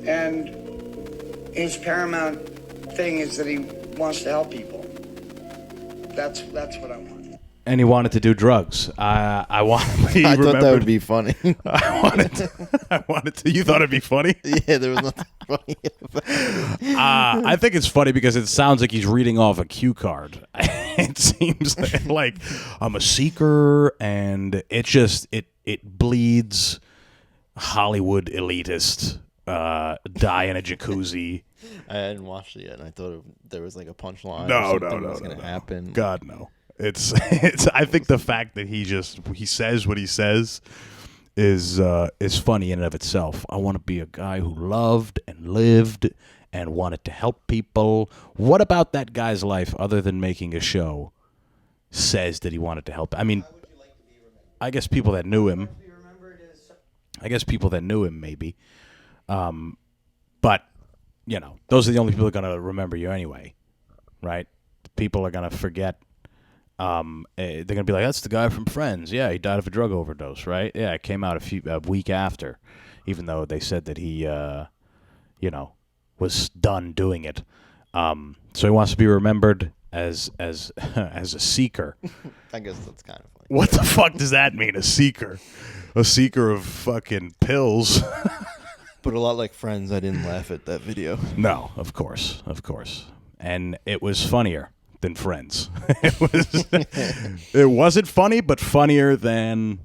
And his paramount thing is that he wants to help people. That's what I want. And he wanted to do drugs. I want to be I remembered. thought that would be funny. I wanted to. You thought it'd be funny? Yeah, there was nothing funny about it. I think it's funny because it sounds like he's reading off a cue card. It seems like I'm a seeker, and it bleeds Hollywood elitist. Die in a jacuzzi. I hadn't watched it yet, and I thought there was like a punchline. No, or something that was going to happen. God, no. It's. I think the fact that he says what he says is funny in and of itself. I want to be a guy who loved and lived and wanted to help people. What about that guy's life, other than making a show, says that he wanted to help? I mean, I guess people that knew him. Maybe. But those are the only people that are gonna remember you anyway, right? People are gonna forget. They're gonna be like, "That's the guy from Friends." Yeah, he died of a drug overdose, right? Yeah, it came out a week after, even though they said that he, was done doing it. So he wants to be remembered as a seeker. I guess that's kind of funny. What the fuck does that mean? A seeker of fucking pills. But a lot like Friends, I didn't laugh at that video. No, of course, and it was funnier than Friends. It wasn't funny, but funnier than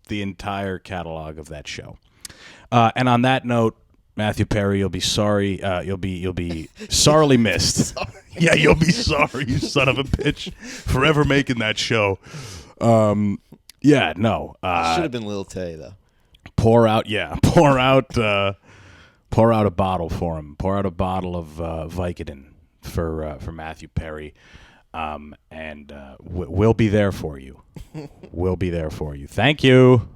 the entire catalog of that show. And on that note, Matthew Perry, you'll be sorry. You'll be sorely missed. Yeah, you'll be sorry, you son of a bitch, for ever making that show. Yeah, no. Should have been Lil Tay though. Pour out a bottle for him. Pour out a bottle of Vicodin for Matthew Perry. And we'll be there for you. We'll be there for you. Thank you.